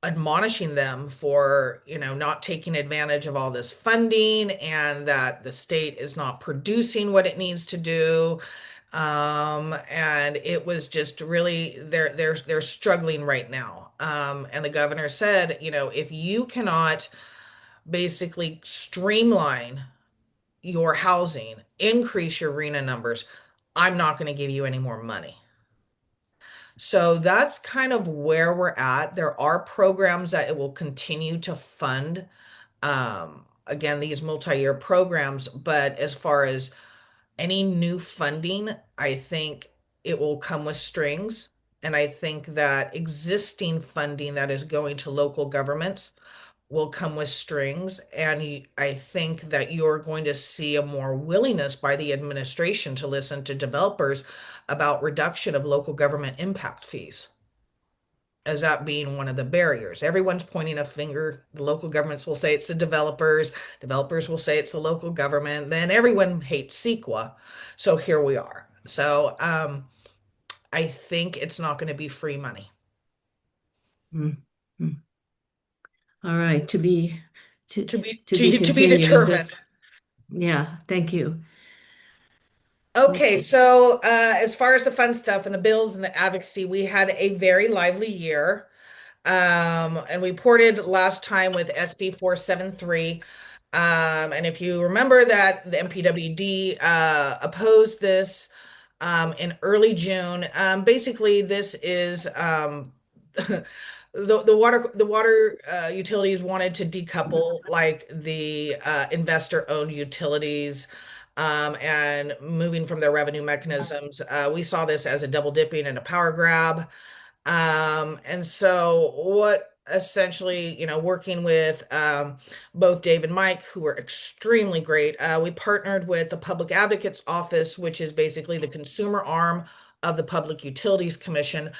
admonishing them for, not taking advantage of all this funding, and that the state is not producing what it needs to do. And it was just really they're struggling right now. And the governor said, if you cannot basically streamline your housing, increase your RENA numbers, I'm not going to give you any more money. So that's kind of where we're at. There are programs that it will continue to fund. Again, these multi-year programs, but as far as any new funding, I think it will come with strings. And I think that existing funding that is going to local governments will come with strings. And I think that you're going to see a more willingness by the administration to listen to developers about reduction of local government impact fees as that being one of the barriers. Everyone's pointing a finger. The local governments will say it's the developers will say it's the local government. Then everyone hates CEQA. So here we are. So I think it's not going to be free money. Mm, mm. All right, to To be to be to be continued. determined. This, yeah, thank you. Okay, so as far as the fun stuff and the bills and the advocacy, we had a very lively year. And we ported last time with SB 473. And if you remember that the MPWD opposed this in early June. Basically, this is the water utilities wanted to decouple like the investor-owned utilities and moving from their revenue mechanisms. We saw this as a double dipping and a power grab. And so what essentially, working with both Dave and Mike, who were extremely great, we partnered with the Public Advocates Office, which is basically the consumer arm of the Public Utilities Commission.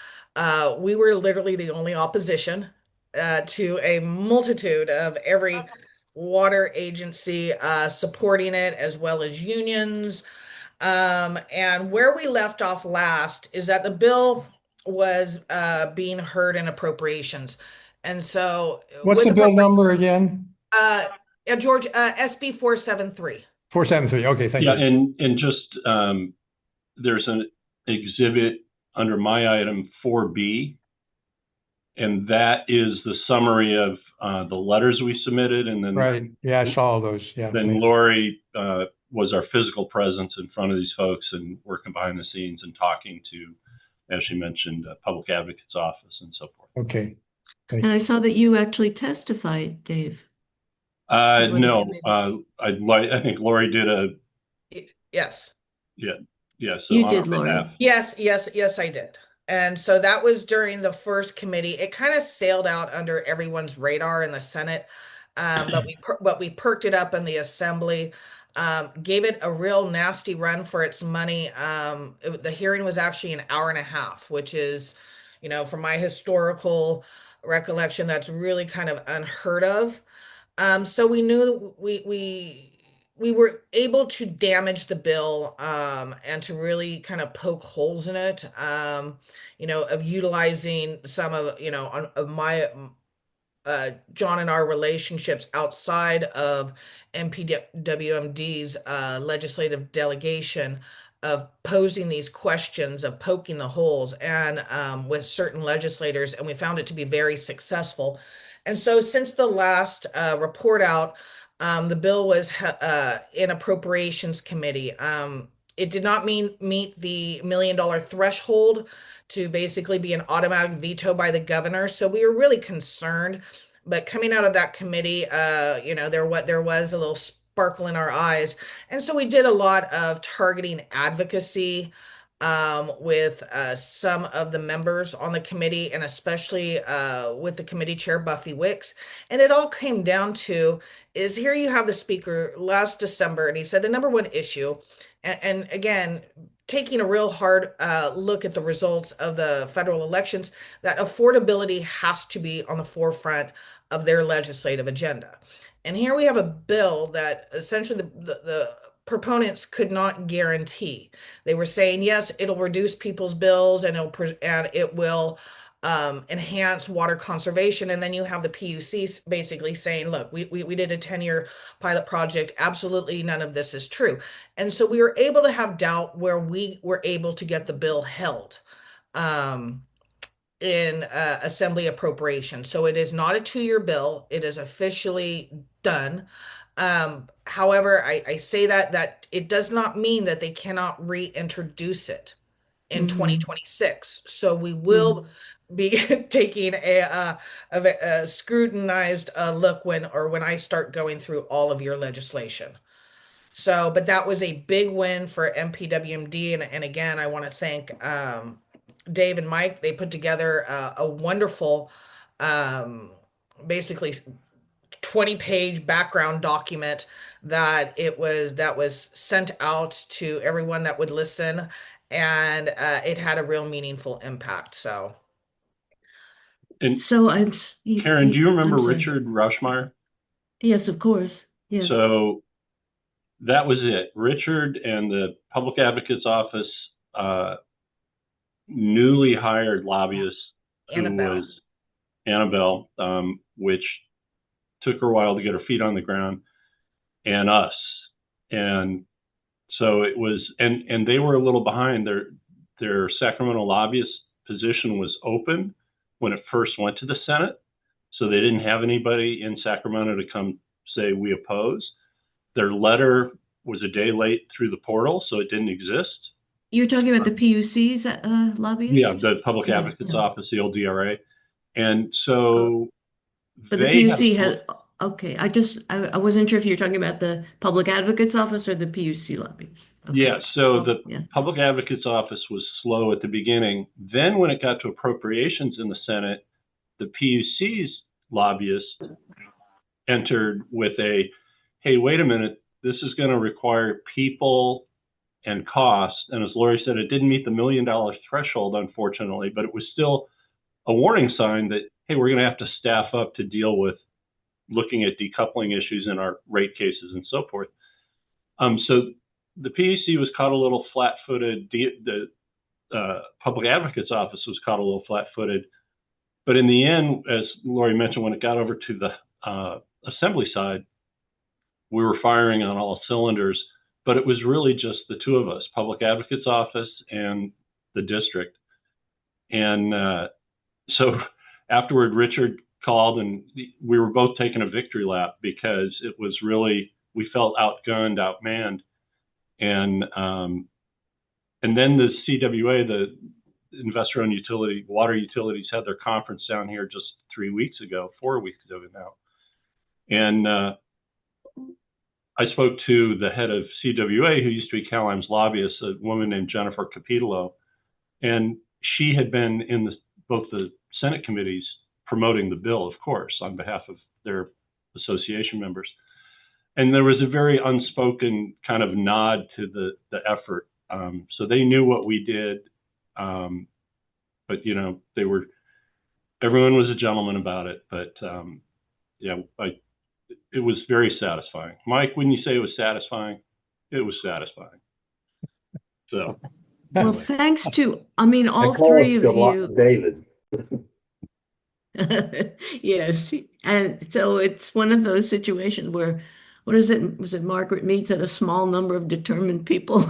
We were literally the only opposition to a multitude of every water agency supporting it, as well as unions. And where we left off last is that the bill was being heard in appropriations. And so What's with the bill number again? yeah, George, SB 473. 473. Okay, thank Yeah, you. and just there's an exhibit under my item 4B, and that is the summary of the letters we submitted, and then Right. Yeah, I saw all those. Yeah. then Lori was our physical presence in front of these folks and working behind the scenes and talking to, as she mentioned, public advocate's office and so forth. Okay. And I saw that you actually testified, Dave. No, I think Lori did Yes. yeah. So You on did, our Lori. behalf. Yes, I did. And so that was during the first committee. It kind of sailed out under everyone's radar in the Senate, but we perked it up in the Assembly, gave it a real nasty run for its money. The hearing was actually an hour and a half, which is, from my historical recollection, that's really kind of unheard of. So we knew we were able to damage the bill and to really kind of poke holes in it, of utilizing some of, of my John and our relationships outside of MPWMD's legislative delegation of posing these questions, of poking the holes, and with certain legislators, and we found it to be very successful. And so, since the last report out, the bill was in Appropriations Committee. It did not meet the $1 million threshold to basically be an automatic veto by the governor. So we were really concerned. But coming out of that committee, there was a little sparkle in our eyes, and so we did a lot of targeting advocacy with some of the members on the committee, and especially with the committee chair Buffy Wicks. And it all came down to is here you have the speaker last December, and he said the number one issue, and again, taking a real hard look at the results of the federal elections, that affordability has to be on the forefront of their legislative agenda. And here we have a bill that essentially the proponents could not guarantee. They were saying, yes, it'll reduce people's bills and it will enhance water conservation. And then you have the PUC basically saying, look, we did a 10-year pilot project. Absolutely none of this is true. And so we were able to have doubt where we were able to get the bill held in Assembly appropriation. So it is not a 2-year bill. It is officially done. However, I say that it does not mean that they cannot reintroduce it in 2026. So we will be taking a scrutinized look when I start going through all of your legislation. So, but that was a big win for MPWMD, and again, I want to thank Dave and Mike. They put together a wonderful, basically 20-page background document that was sent out to everyone that would listen, and it had a real meaningful impact. So, And So Karen, do you remember I'm sorry. Richard Rushmeyer? Yes, of course. Yes. So that was it. Richard and the Public Advocate's Office newly hired lobbyist who was Annabelle, which took her a while to get her feet on the ground, and us. And So it was, and they were a little behind. Their Sacramento lobbyist position was open when it first went to the Senate. So they didn't have anybody in Sacramento to come say we oppose. Their letter was a day late through the portal, so it didn't exist. You're talking about the PUC's Yeah, lobbyist? the Public Yeah, Advocate's yeah. Office, the old DRA. And Oh, so but the they had, PUC has, okay, I wasn't sure if you're talking about the Public Advocate's Office or the PUC lobbies. Okay. yeah, so Oh, the yeah. Public Advocate's Office was slow at the beginning. Then when it got to appropriations in the Senate, the PUC's lobbyist entered with a, hey, wait a minute, this is going to require people and cost. And as Lori said, it didn't meet the $1 million threshold, unfortunately, but it was still a warning sign that, hey, we're going to have to staff up to deal with looking at decoupling issues in our rate cases and so forth. So the PUC was caught a little flat-footed. The Public Advocate's Office was caught a little flat-footed. But in the end, as Lori mentioned, when it got over to the Assembly side, we were firing on all cylinders. But it was really just the two of us, Public Advocate's Office and the district. And so afterward, Richard called, and we were both taking a victory lap because it was really, we felt outgunned, outmanned. And then the CWA, the investor-owned utility, water utilities, had their conference down here just 4 weeks ago now. And I spoke to the head of CWA, who used to be CalAM's lobbyist, a woman named Jennifer Capitolo, and she had been in both the Senate committees promoting the bill, of course, on behalf of their association members. And there was a very unspoken kind of nod to the effort. So they knew what we did, but everyone was a gentleman about it. But it was very satisfying. Mike, wouldn't you say it was satisfying? It was satisfying. So, Well, anyway. thanks to, all call three us of you. David. Yes, and so it's one of those situations where, what is it? Was it Margaret Mead said a small number of determined people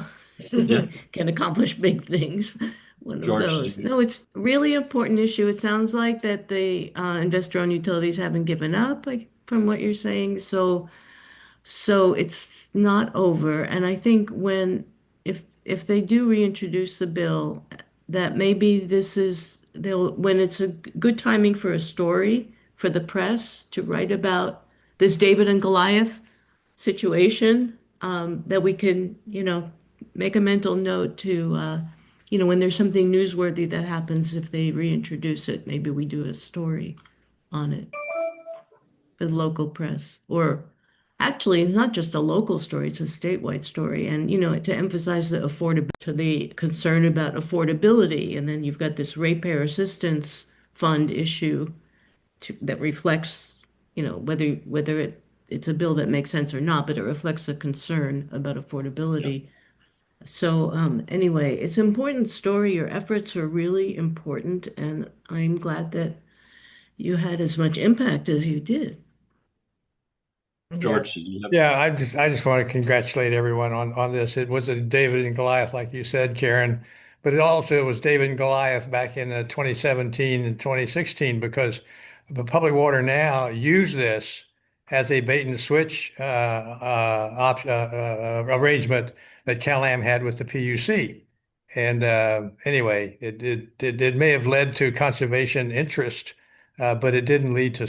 Yeah. can accomplish big things. One of George, those. No, it's really important issue. It sounds like that the investor-owned utilities haven't given up, like, from what you're saying. So it's not over. And I think if they do reintroduce the bill, that maybe when it's a good timing for a story for the press to write about this David and Goliath situation, that we can, make a mental note to, when there's something newsworthy that happens, if they reintroduce it, maybe we do a story on it for the local press. Or actually, it's not just a local story, it's a statewide story. And, to emphasize the to the concern about affordability. And then you've got this ratepayer assistance fund issue that reflects, whether it's a bill that makes sense or not, but it reflects a concern about affordability. Yeah. So anyway, it's an important story. Your efforts are really important, and I'm glad that you had as much impact as you did. George, Yes. did you have? Yeah, I just want to congratulate everyone on this. It was a David and Goliath, like you said, Karen, but it also was David and Goliath back in 2017 and 2016 because the Public Water now use this as a bait and switch arrangement that CalAM had with the PUC. And anyway, it may have led to conservation interest, but it didn't lead to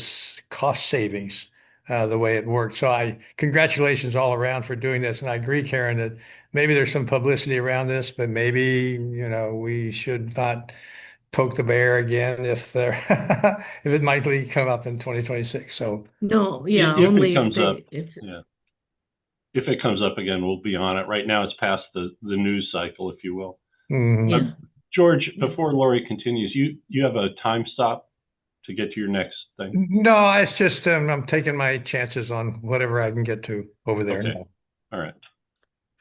cost savings the way it worked. So congratulations all around for doing this. And I agree, Karen, that maybe there's some publicity around this, but maybe, we should not poke the bear again if if it might come up in 2026. So No, yeah, If only it comes up, if yeah. If it comes up again, we'll be on it. Right now, it's past the news cycle, if you will. mhm. yeah. George, Yeah. before Lori continues, you have a time stop to get to your next thing. No, it's just I'm taking my chances on whatever I can get to over there. Okay. All right.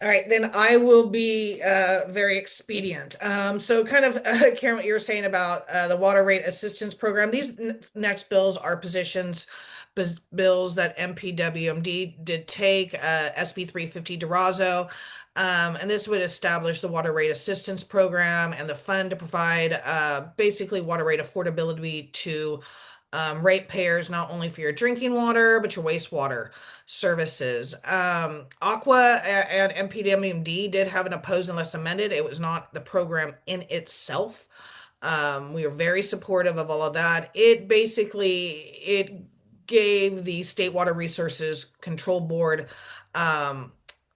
All right, then I will be very expedient. So kind of, Karen, what you were saying about the water rate assistance program, these next bills are bills that MPWMD did take, SB 350 Durazo. And this would establish the water rate assistance program and the fund to provide basically water rate affordability to ratepayers, not only for your drinking water, but your wastewater services. Aqua and MPWMD did have an opposed unless amended. It was not the program in itself. We are very supportive of all of that. It gave the State Water Resources Control Board um,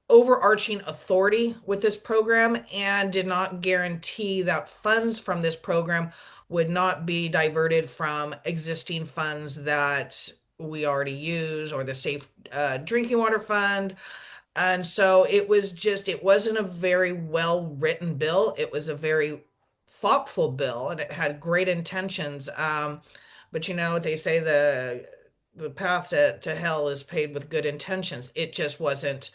overarching authority with this program and did not guarantee that funds from this program would not be diverted from existing funds that we already use or the Safe Drinking Water Fund. And so it wasn't a very well written bill. It was a very thoughtful bill and it had great intentions. But they say the path to hell is paved with good intentions. It just wasn't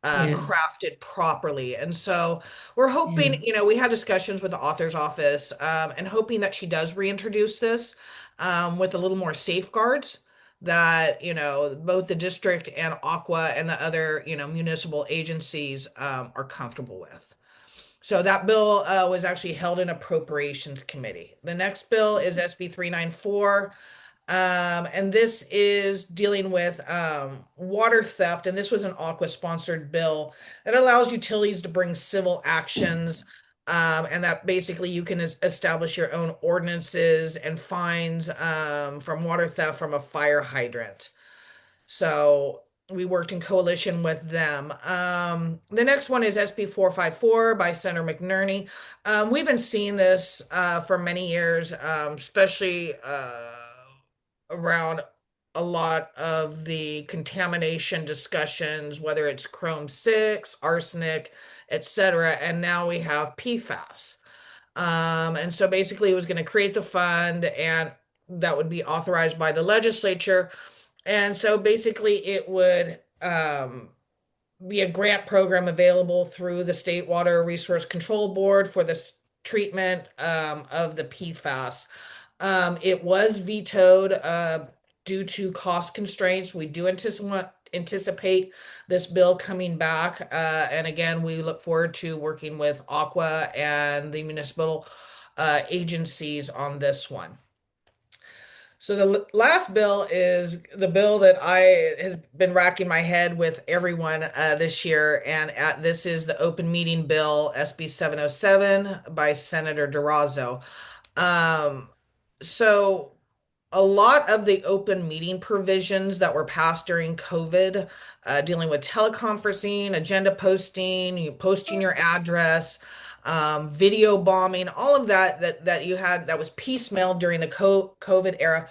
Yeah. crafted properly. And so we're hoping, we had discussions with the author's office and hoping that she does reintroduce this with a little more safeguards that, both the district and Aqua and the other, municipal agencies are comfortable with. So that bill was actually held in Appropriations Committee. The next bill is SB 394. And this is dealing with water theft. And this was an Aqua sponsored bill that allows utilities to bring civil actions. And that basically you can establish your own ordinances and fines from water theft from a fire hydrant. So we worked in coalition with them. The next one is SB 454 by Senator McNerney. We've been seeing this for many years, especially around a lot of the contamination discussions, whether it's Chrome 6, arsenic, etc. And now we have PFAS. And so basically it was going to create the fund and that would be authorized by the legislature. And so basically it would be a grant program available through the State Water Resource Control Board for this treatment of the PFAS. It was vetoed due to cost constraints. We do anticipate this bill coming back. And again, we look forward to working with Aqua and the municipal agencies on this one. So the last bill is the bill that I has been racking my head with everyone this year, and this is the open meeting bill SB 707 by Senator Durazo. So a lot of the open meeting provisions that were passed during COVID, dealing with teleconferencing, agenda posting, you posting your address, video bombing, all of that you had that was piecemeal during the COVID era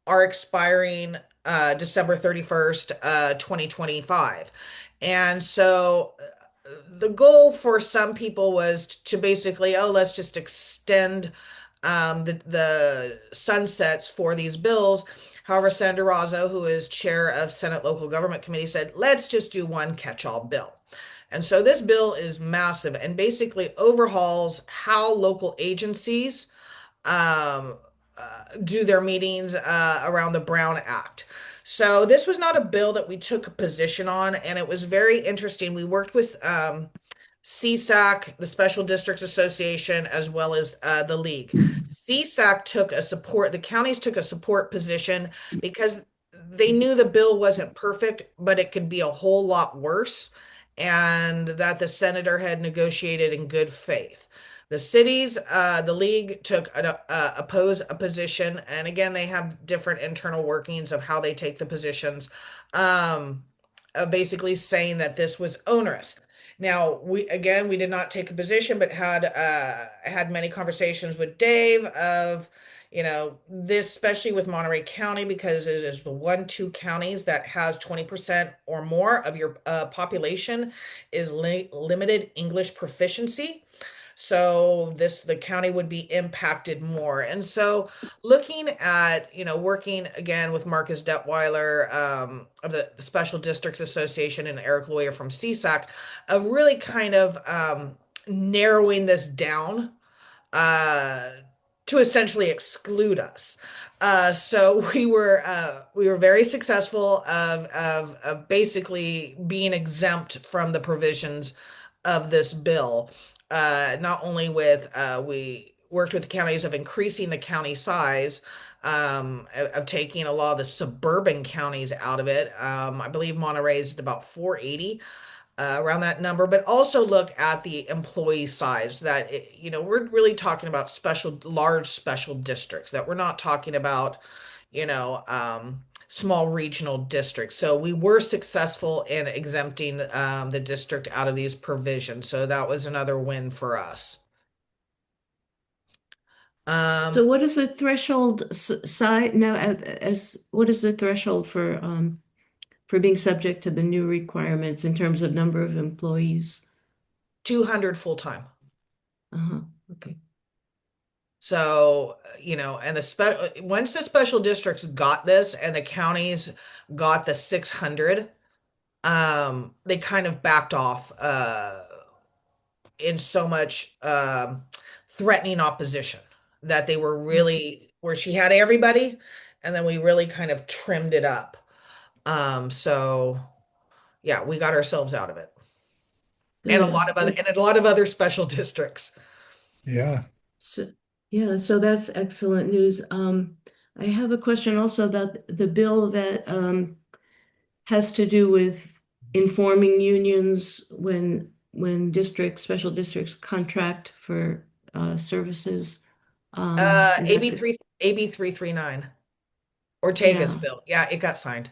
are expiring December 31st, 2025. And so the goal for some people was to basically, let's just extend the sunsets for these bills. However, Senator Razzo, who is chair of Senate Local Government Committee, said, let's just do one catch-all bill. And so this bill is massive and basically overhauls how local agencies do their meetings around the Brown Act. So this was not a bill that we took a position on, and it was very interesting. We worked with CSAC, the Special Districts Association, as well as the league. CSAC the counties took a support position because they knew the bill wasn't perfect, but it could be a whole lot worse, and that the senator had negotiated in good faith. The cities, the league took oppose a position, and again, they have different internal workings of how they take the positions, basically saying that this was onerous. Now, we did not take a position, but had many conversations with Dave of, this, especially with Monterey County, because it is the 1-2 counties that has 20% or more of your population is limited English proficiency. So the county would be impacted more. And so looking at, working again with Marcus Detweiler of the Special Districts Association and Eric Lawyer from CSAC, of really kind of narrowing this down to essentially exclude us. So we were very successful of basically being exempt from the provisions of this bill. Not only with we worked with the counties of increasing the county size, of taking a lot of the suburban counties out of it. I believe Monterey is at about 480, around that number, but also look at the employee size that we're really talking about large special districts, that we're not talking about, small regional districts. So we were successful in exempting the district out of these provisions. So that was another win for us. So what is the threshold size now as what is the threshold for being subject to the new requirements in terms of number of employees? 200 full-time. Uh-huh. Okay. So, and once the special districts got this and the counties got the 600, they kind of backed off in so much threatening opposition that they were really where she had everybody, and then we really kind of trimmed it up. So yeah, we got ourselves out of it. And a lot Good. of other special districts. Yeah. So, yeah, so that's excellent news. I have a question also about the bill that has to do with informing unions when special districts contract for services. Is that good? AB 339. Ortega's Yeah, bill. Yeah, it got signed.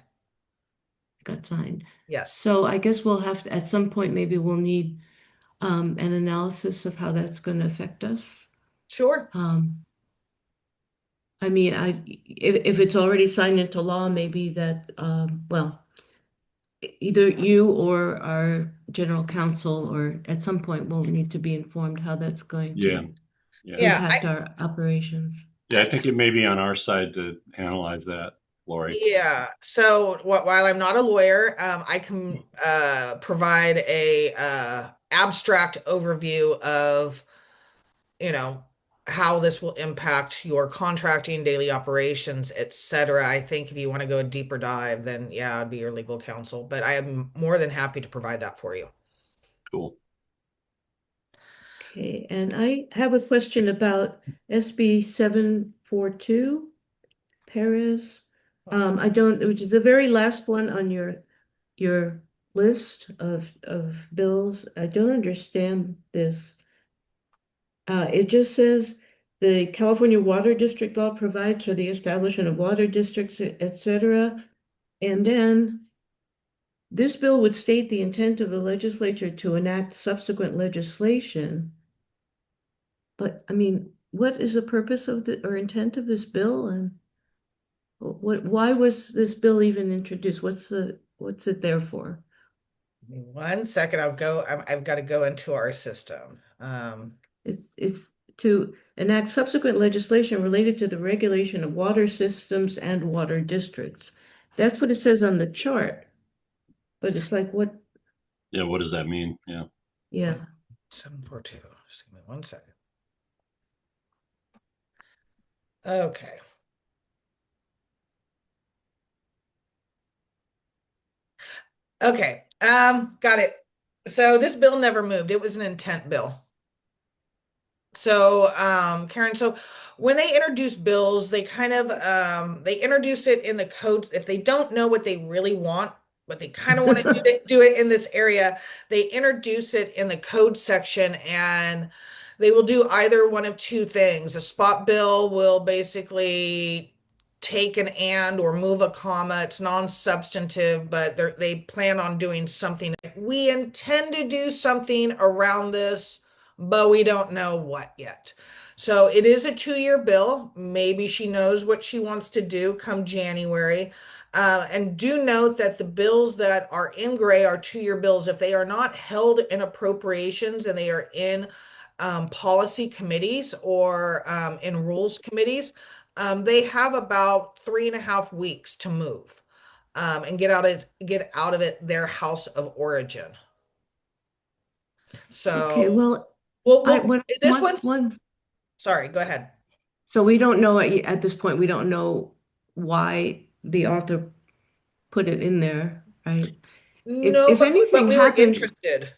got signed. Yes. So I guess we'll have to, at some point, maybe we'll need an analysis of how that's going to affect us. Sure. I mean, if it's already signed into law, maybe that, well, either you or our general counsel or at some point we'll need to be informed how that's going Yeah, to yeah. Yeah, impact our operations. Yeah, I think it may be on our side to analyze that, Lori. yeah. So while I'm not a lawyer, I can provide a abstract overview of, you know, how this will impact your contracting, daily operations, etc. I think if you want to go a deeper dive, then yeah, I'd be your legal counsel. But I am more than happy to provide that for you. Cool. Okay, and I have a question about SB 742, Perez. I don't, which is the very last one on your list of bills. I don't understand this. It just says the California Water District Law provides for the establishment of water districts, etc. And then this bill would state the intent of the legislature to enact subsequent legislation. But I mean, what is the purpose of the or intent of this bill, and why was this bill even introduced? What's it there for? Give me 1 second. I've got to go into our system. It's to enact subsequent legislation related to the regulation of water systems and water districts. That's what it says on the chart. But it's like what? Yeah, what does that mean? Yeah. Yeah. 742. Just give me 1 second. Okay. Okay. Got it. So this bill never moved. It was an intent bill. So, Karen, so when they introduce bills, they kind of they introduce it in the codes. If they don't know what they really want, but they kind of want to do it in this area, they introduce it in the code section, and they will do either one of two things. A spot bill will basically take an and or move a comma. It's non-substantive, but they plan on doing something. We intend to do something around this, but we don't know what yet. So it is a 2-year bill. Maybe she knows what she wants to do come January. And do note that the bills that are in gray are 2-year bills. If they are not held in appropriations and they are in policy committees or in rules committees, they have about 3.5 weeks to move and get out of it their house of origin. Okay, So, well, this one's sorry, go ahead. so we don't know at this point, we don't know why the author put it in there, right? No, If but anything we were happened, interested.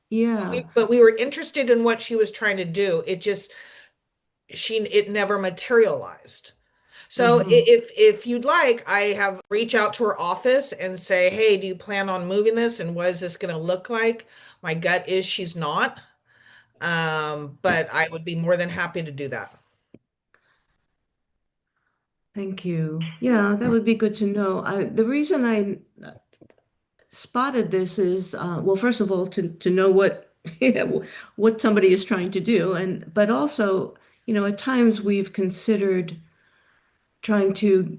Yeah. But we were interested in what she was trying to do. It never materialized. So Hmm. if you'd like, I have reach out to her office and say, hey, do you plan on moving this? And what is this going to look like? My gut is she's not. But I would be more than happy to do that. Thank you. Yeah, that would be good to know. The reason I spotted this is, well, first of all, to know what what somebody is trying to do, and but also, at times we've considered trying to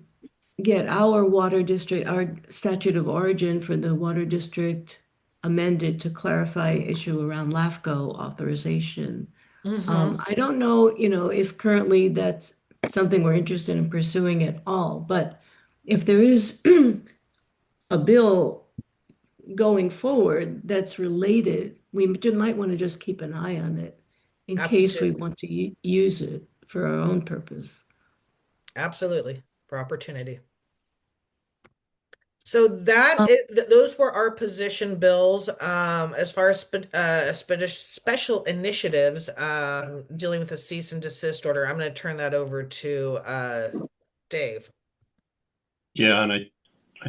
get our water district, our statute of origin for the water district amended to clarify issue around LAFCO authorization. Hmm. I don't know, if currently that's something we're interested in pursuing at all, but if there is a bill going forward that's related, we might want to just keep an eye on it in case we Absolutely. want to use it for our own purpose. Absolutely. For opportunity. So Um, those were our position bills. As far as special initiatives dealing with the cease and desist order, I'm going to turn that over to Dave. Yeah, and I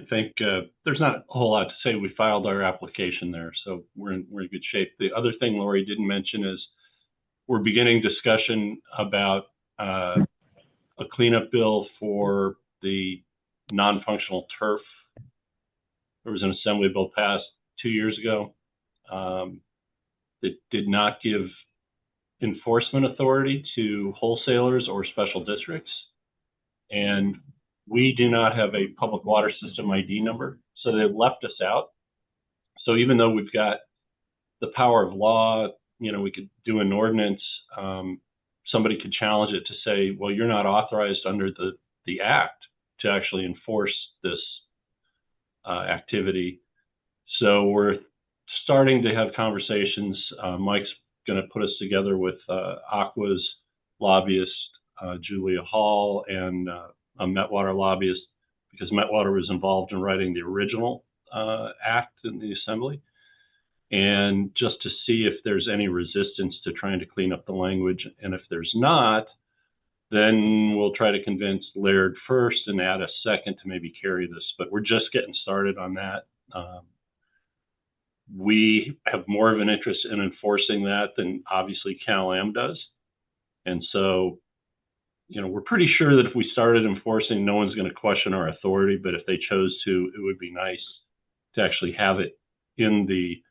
think there's not a whole lot to say. We filed our application there, so we're in good shape. The other thing Lori didn't mention is we're beginning discussion about a cleanup bill for the non-functional turf. There was an assembly bill passed 2 years ago that did not give enforcement authority to wholesalers or special districts. And we do not have a public water system ID number, so they've left us out. So even though we've got the power of law, we could do an ordinance. Somebody could challenge it to say, well, you're not authorized under the act to actually enforce this activity. So we're starting to have conversations. Mike's going to put us together with Aqua's lobbyist, Julia Hall, and a Metwater lobbyist, because Metwater was involved in writing the original act in the assembly. And just to see if there's any resistance to trying to clean up the language. And if there's not, then we'll try to convince Laird first and add a second to maybe carry this. But we're just getting started on that. We have more of an interest in enforcing that than obviously Cal-Am does. And so, we're pretty sure that if we started enforcing, no one's going to question our authority. But if they chose to, it would be nice to actually have it in the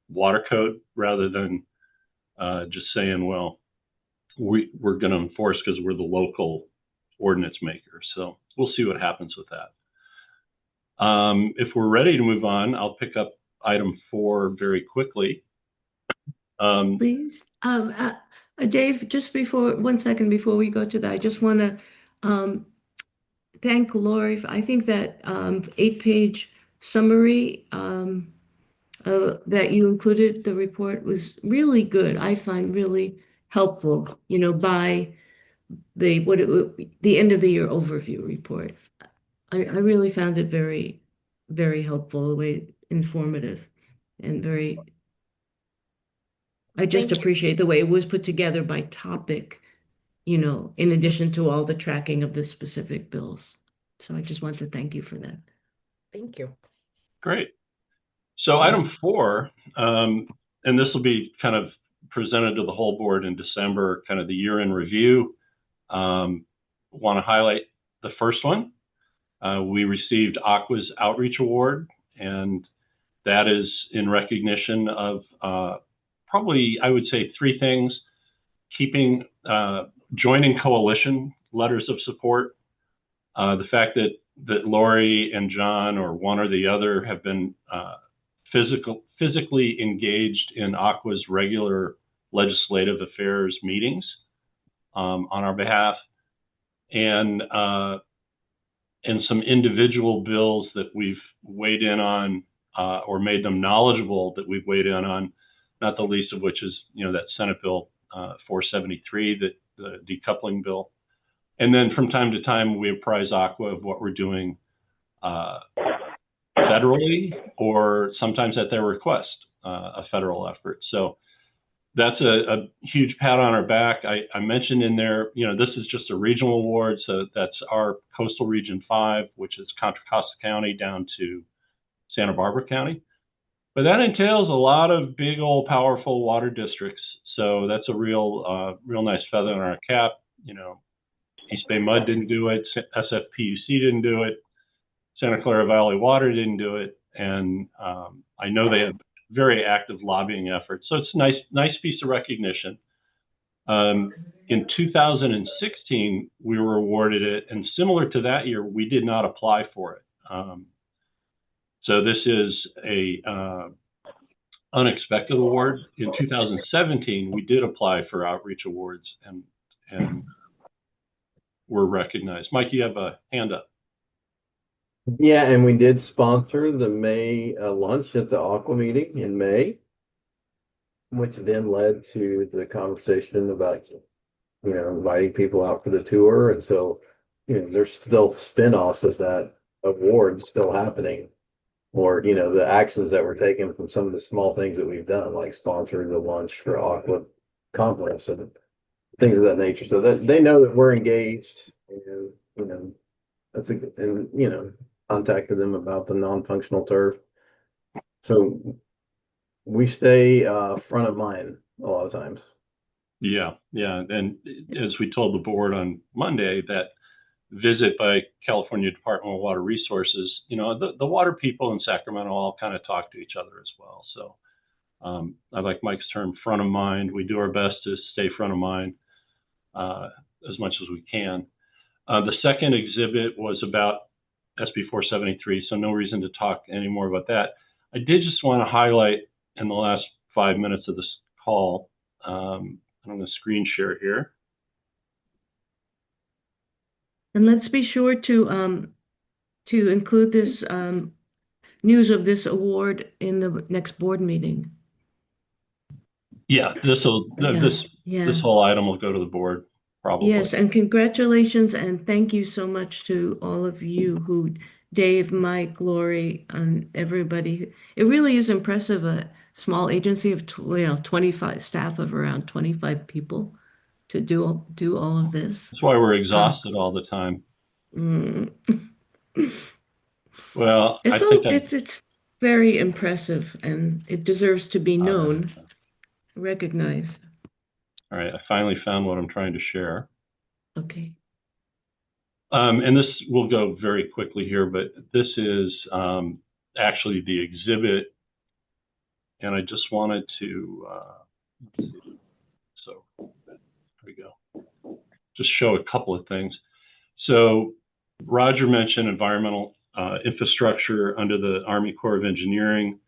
water code rather than just saying, well, we're going to enforce because we're the local ordinance maker. So we'll see what happens with that. If we're ready to move on, I'll pick up item 4 very quickly. Please. Dave, just 1 second before we go to that, I just want to thank Lori. I think that 8-page summary that you included, the report was really good. I find really helpful, by the end of the year overview report. I really found it very, very helpful, the way informative and I just Thank you. appreciate the way it was put together by topic, in addition to all the tracking of the specific bills. So I just want to thank you for that. Thank you. Great. So item 4, and this will be kind of presented to the whole board in December, kind of the year-end review. Want to highlight the first one. We received Aqua's Outreach Award, and that is in recognition of probably, I would say, 3 things: joining coalition letters of support, the fact that Lori and John, or one or the other, have been physically engaged in Aqua's regular legislative affairs meetings on our behalf, and some individual bills that we've weighed in on or made them knowledgeable that we've weighed in on, not the least of which is, that Senate Bill 473, the decoupling bill. And then from time to time, we apprise Aqua of what we're doing federally, or sometimes at their request. a federal effort. So that's a huge pat on our back. I mentioned in there, this is just a regional award. So that's our coastal region 5, which is Contra Costa County down to Santa Barbara County. But that entails a lot of big old powerful water districts. So that's a real nice feather in our cap. East Bay Mud didn't do it. SFPUC didn't do it. Santa Clara Valley Water didn't do it. And I know they have very active lobbying efforts. So it's a nice piece of recognition. In 2016, we were awarded it. And similar to that year, we did not apply for it. So this is a unexpected award. In 2017, we did apply for outreach awards and were recognized. Mike, you have a hand up. Yeah, and we did sponsor the May lunch at the Aqua meeting in May, which then led to the conversation about, inviting people out for the tour. And so, there's still spin-offs of that award still happening, or, the actions that were taken from some of the small things that we've done, like sponsoring the lunch for Aqua Complex and things of that nature. So that they know that we're engaged, and, contacted them about the non-functional turf. So we stay front of mind a lot of times. Yeah. And as we told the board on Monday, that visit by California Department of Water Resources, the water people in Sacramento all kind of talk to each other as well. So I like Mike's term, front of mind. We do our best to stay front of mind as much as we can. The second exhibit was about SB 473, so no reason to talk anymore about that. I did just want to highlight in the last 5 minutes of this call, I'm going to screen share here. And let's be sure to include this news of this award in the next board meeting. Yeah, this whole item will go to the board probably. Yes, and congratulations and thank you so much to all of you Dave, Mike, Lori, and everybody. It really is impressive. A small agency of 25 staff of around 25 people to do all of this. That's why we're exhausted all the time. Well, it's very impressive and it deserves to be known, recognized. All right, I finally found what I'm trying to share. Okay. And this will go very quickly here, but this is actually the exhibit. And I just wanted to, so there we go. Just show a couple of things. So Roger mentioned environmental infrastructure under the Army Corps of Engineering.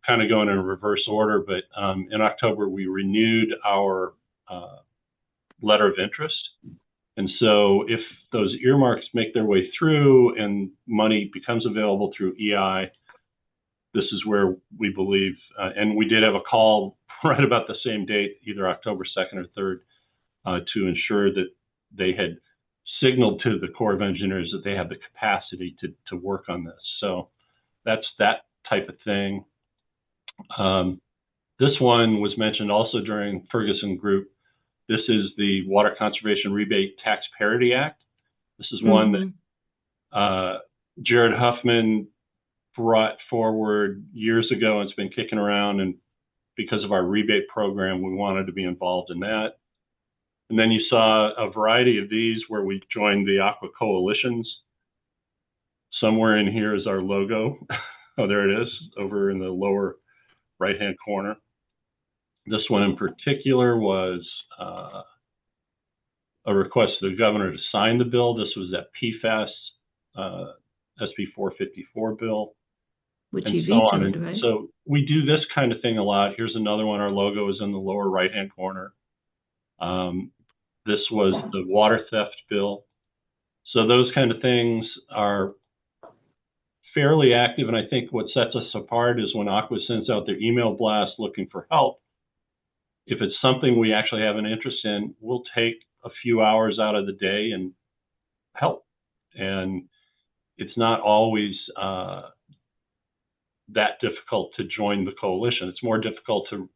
Kind of going in reverse order, but in October we renewed our letter of interest. And so if those earmarks make their way through and money becomes available through EI, this is where we believe, and we did have a call right about the same date, either October 2nd or 3rd, to ensure that they had signaled to the Corps of Engineers that they have the capacity to work on this. So that's that type of thing. This one was mentioned also during Ferguson Group. This is the Water Conservation Rebate Tax Parity Act. This is one that Jared Huffman brought forward years ago and it's been kicking around. And because of our rebate program, we wanted to be involved in that. And then you saw a variety of these where we joined the Aqua Coalitions. Somewhere in here is our logo. Oh, there it is, over in the lower right-hand corner. This one in particular was a request to the governor to sign the bill. This was that PFAS SB 454 bill. Which he vetoed, right? So we do this kind of thing a lot. Here's another one. Our logo is in the lower right-hand corner. This was the water theft bill. So those kind of things are fairly active. And I think what sets us apart is when Aqua sends out their email blast looking for help. If it's something we actually have an interest in, we'll take a few hours out of the day and help. And it's not always that difficult to join the coalition. It's more difficult to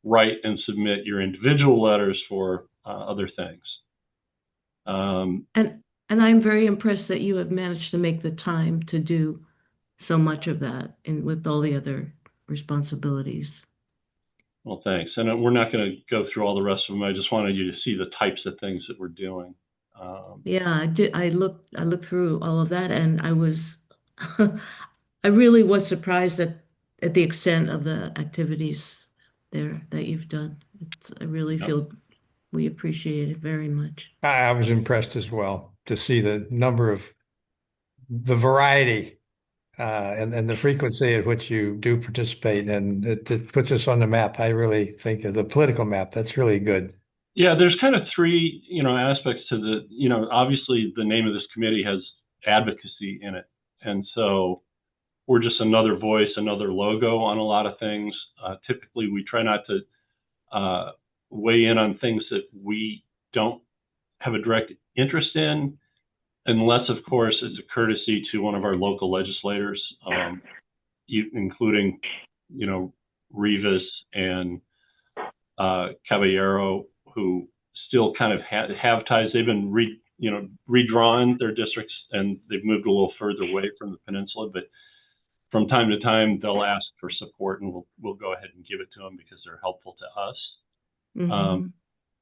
write and submit your individual letters for other things. And I'm very impressed that you have managed to make the time to do so much of that and with all the other responsibilities. Well, thanks. And we're not going to go through all the rest of them. I just wanted you to see the types of things that we're doing. Yeah, I did. I looked through all of that, and I was, I really was surprised at the extent of the activities there that you've done. I really feel we appreciate it very much. I was impressed as well to see the number of the variety and the frequency at which you do participate, and it puts us on the map. I really think of the political map. That's really good. Yeah, there's kind of three, aspects to the, obviously the name of this committee has advocacy in it. And so we're just another voice, another logo on a lot of things. Typically, we try not to weigh in on things that we don't have a direct interest in, unless, of course, it's a courtesy to one of our local legislators, including, Rivas and Caballero, who still kind of have ties. They've been redrawn their districts, and they've moved a little further away from the peninsula. But from time to time, they'll ask for support, and we'll go ahead and give it to them because they're helpful to us. Mm-hmm.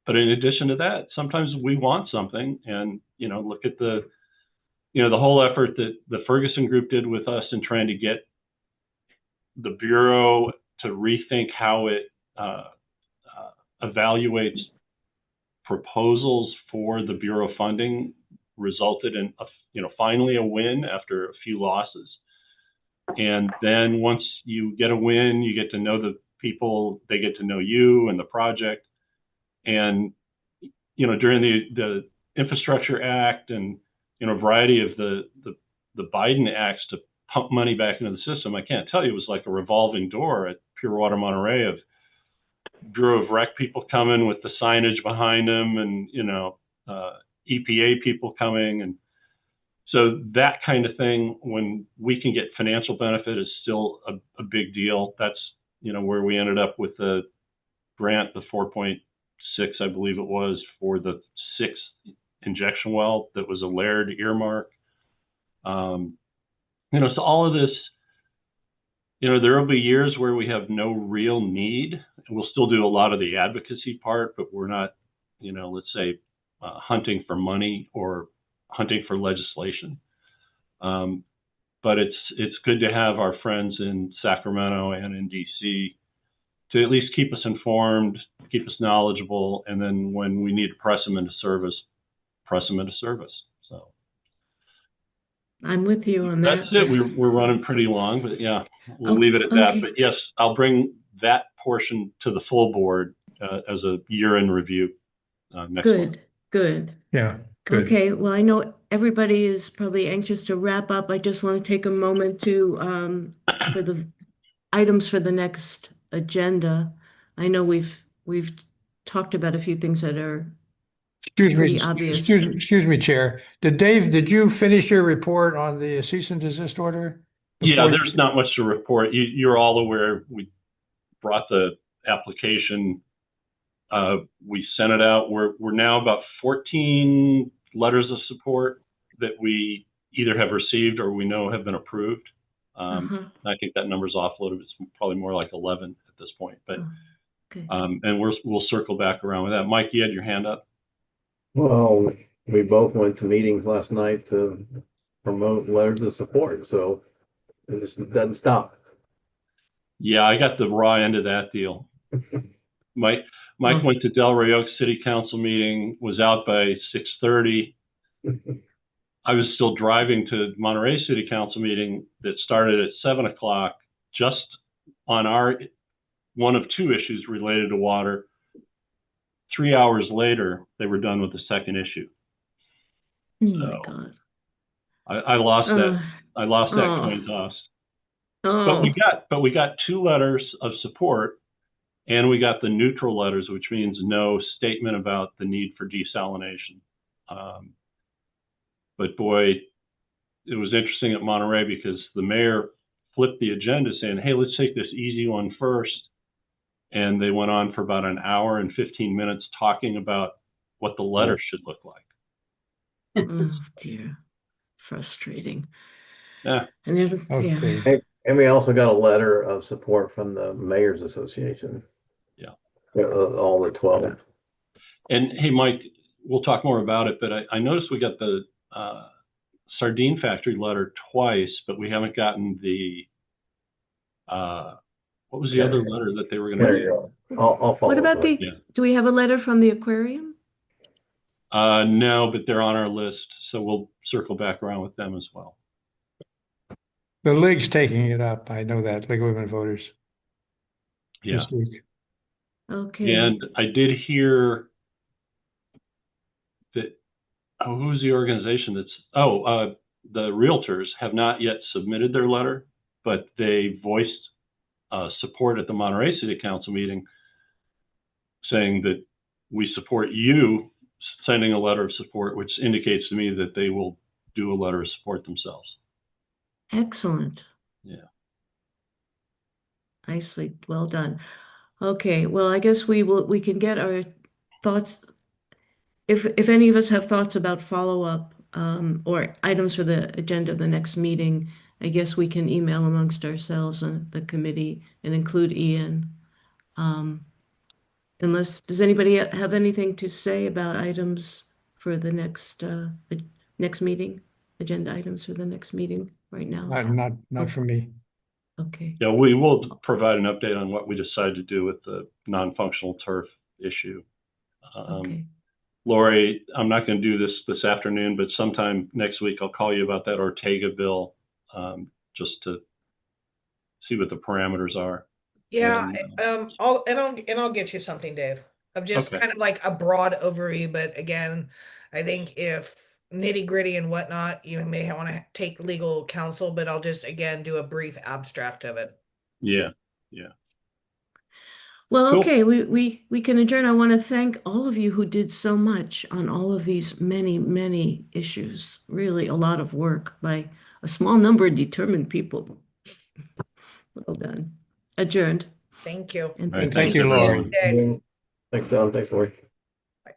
But in addition to that, sometimes we want something, and look at the whole effort that the Ferguson group did with us in trying to get the Bureau to rethink how it evaluates proposals for the Bureau funding resulted in finally a win after a few losses. And then once you get a win, you get to know the people, they get to know you and the project. And during the Infrastructure Act and a variety of the Biden acts to pump money back into the system, I can't tell you, it was like a revolving door at Pure Water Monterey of Bureau of Rec people coming with the signage behind them, and EPA people coming, and so that kind of thing, when we can get financial benefit, is still a big deal. That's where we ended up with the grant, the 4.6, I believe it was, for the 6th injection well that was a Laird earmark. So all of this, there will be years where we have no real need. We'll still do a lot of the advocacy part, but we're not, let's say, hunting for money or hunting for legislation. But it's good to have our friends in Sacramento and in DC to at least keep us informed, keep us knowledgeable, and then when we need to press them into service. So I'm with you on that. that's it. We're running pretty long, but yeah, we'll leave it at that. But yes, I'll bring that portion to the full board as a year-end review next month. Good. Yeah, good. Okay, well, I know everybody is probably anxious to wrap up. I just want to take a moment to for the items for the next agenda. I know we've talked about a few things that are pretty obvious. Excuse me, Chair. Did you finish your report on the cease and desist order? Yeah, there's not much to report. You're all aware we brought the application. We sent it out. We're now about 14 letters of support that we either have received or we know have been approved. I think that number's offloaded. It's probably more like 11 at this point. But okay. And we'll circle back around with that. Mike, you had your hand up. Well, we both went to meetings last night to promote letters of support, so it just doesn't stop. Yeah, I got the raw end of that deal. Mike went to Delray Oaks City Council meeting, was out by 6:30. I was still driving to Monterey City Council meeting that started at 7 o'clock, just on our one of two issues related to water. 3 hours later, they were done with the second issue. Oh my God. I lost that. I lost that coin toss. But we got 2 letters of support, and we got the neutral letters, which means no statement about the need for desalination. But boy, it was interesting at Monterey because the mayor flipped the agenda saying, hey, let's take this easy one first. And they went on for about an hour and 15 minutes talking about what the letter should look like. Oh dear, frustrating. Yeah. And there's Okay. yeah. And we also got a letter of support from the Mayor's Association. Yeah. All the 12. And hey, Mike, we'll talk more about it, but I noticed we got the sardine factory letter twice, but we haven't gotten the what was the other letter that they were going to There do? you go. I'll follow What about up. the, Yeah. do we have a letter from the aquarium? No, but they're on our list, so we'll circle back around with them as well. The league's taking it up. I know that, League of Women Voters. Yeah. This week. Okay. And I did hear that, who's the organization that's, the realtors have not yet submitted their letter, but they voiced support at the Monterey City Council meeting saying that we support you sending a letter of support, which indicates to me that they will do a letter of support themselves. Excellent. Yeah. Nicely, well done. Okay, well, I guess we can get our thoughts. If any of us have thoughts about follow-up or items for the agenda of the next meeting, I guess we can email amongst ourselves and the committee and include Ian. Does anybody have anything to say about items for the next meeting, agenda items for the next meeting right now? Not for me. Okay. Yeah, we will provide an update on what we decide to do with the non-functional turf issue. Okay. Lori, I'm not going to do this afternoon, but sometime next week I'll call you about that Ortega bill, just to see what the parameters are. Yeah, And, I'll get you something, Dave, of just Okay. kind of like a broad overview. But again, I think if nitty gritty and whatnot, you may want to take legal counsel, but I'll just again do a brief abstract of it. yeah. Well, Cool. okay, we can adjourn. I want to thank all of you who did so much on all of these many, many issues. Really a lot of work by a small number of determined people. Well done. Adjourned. Thank you. And All right, Thank you, thanks, Lori. everyone. Thanks, Don. Thanks, Lori.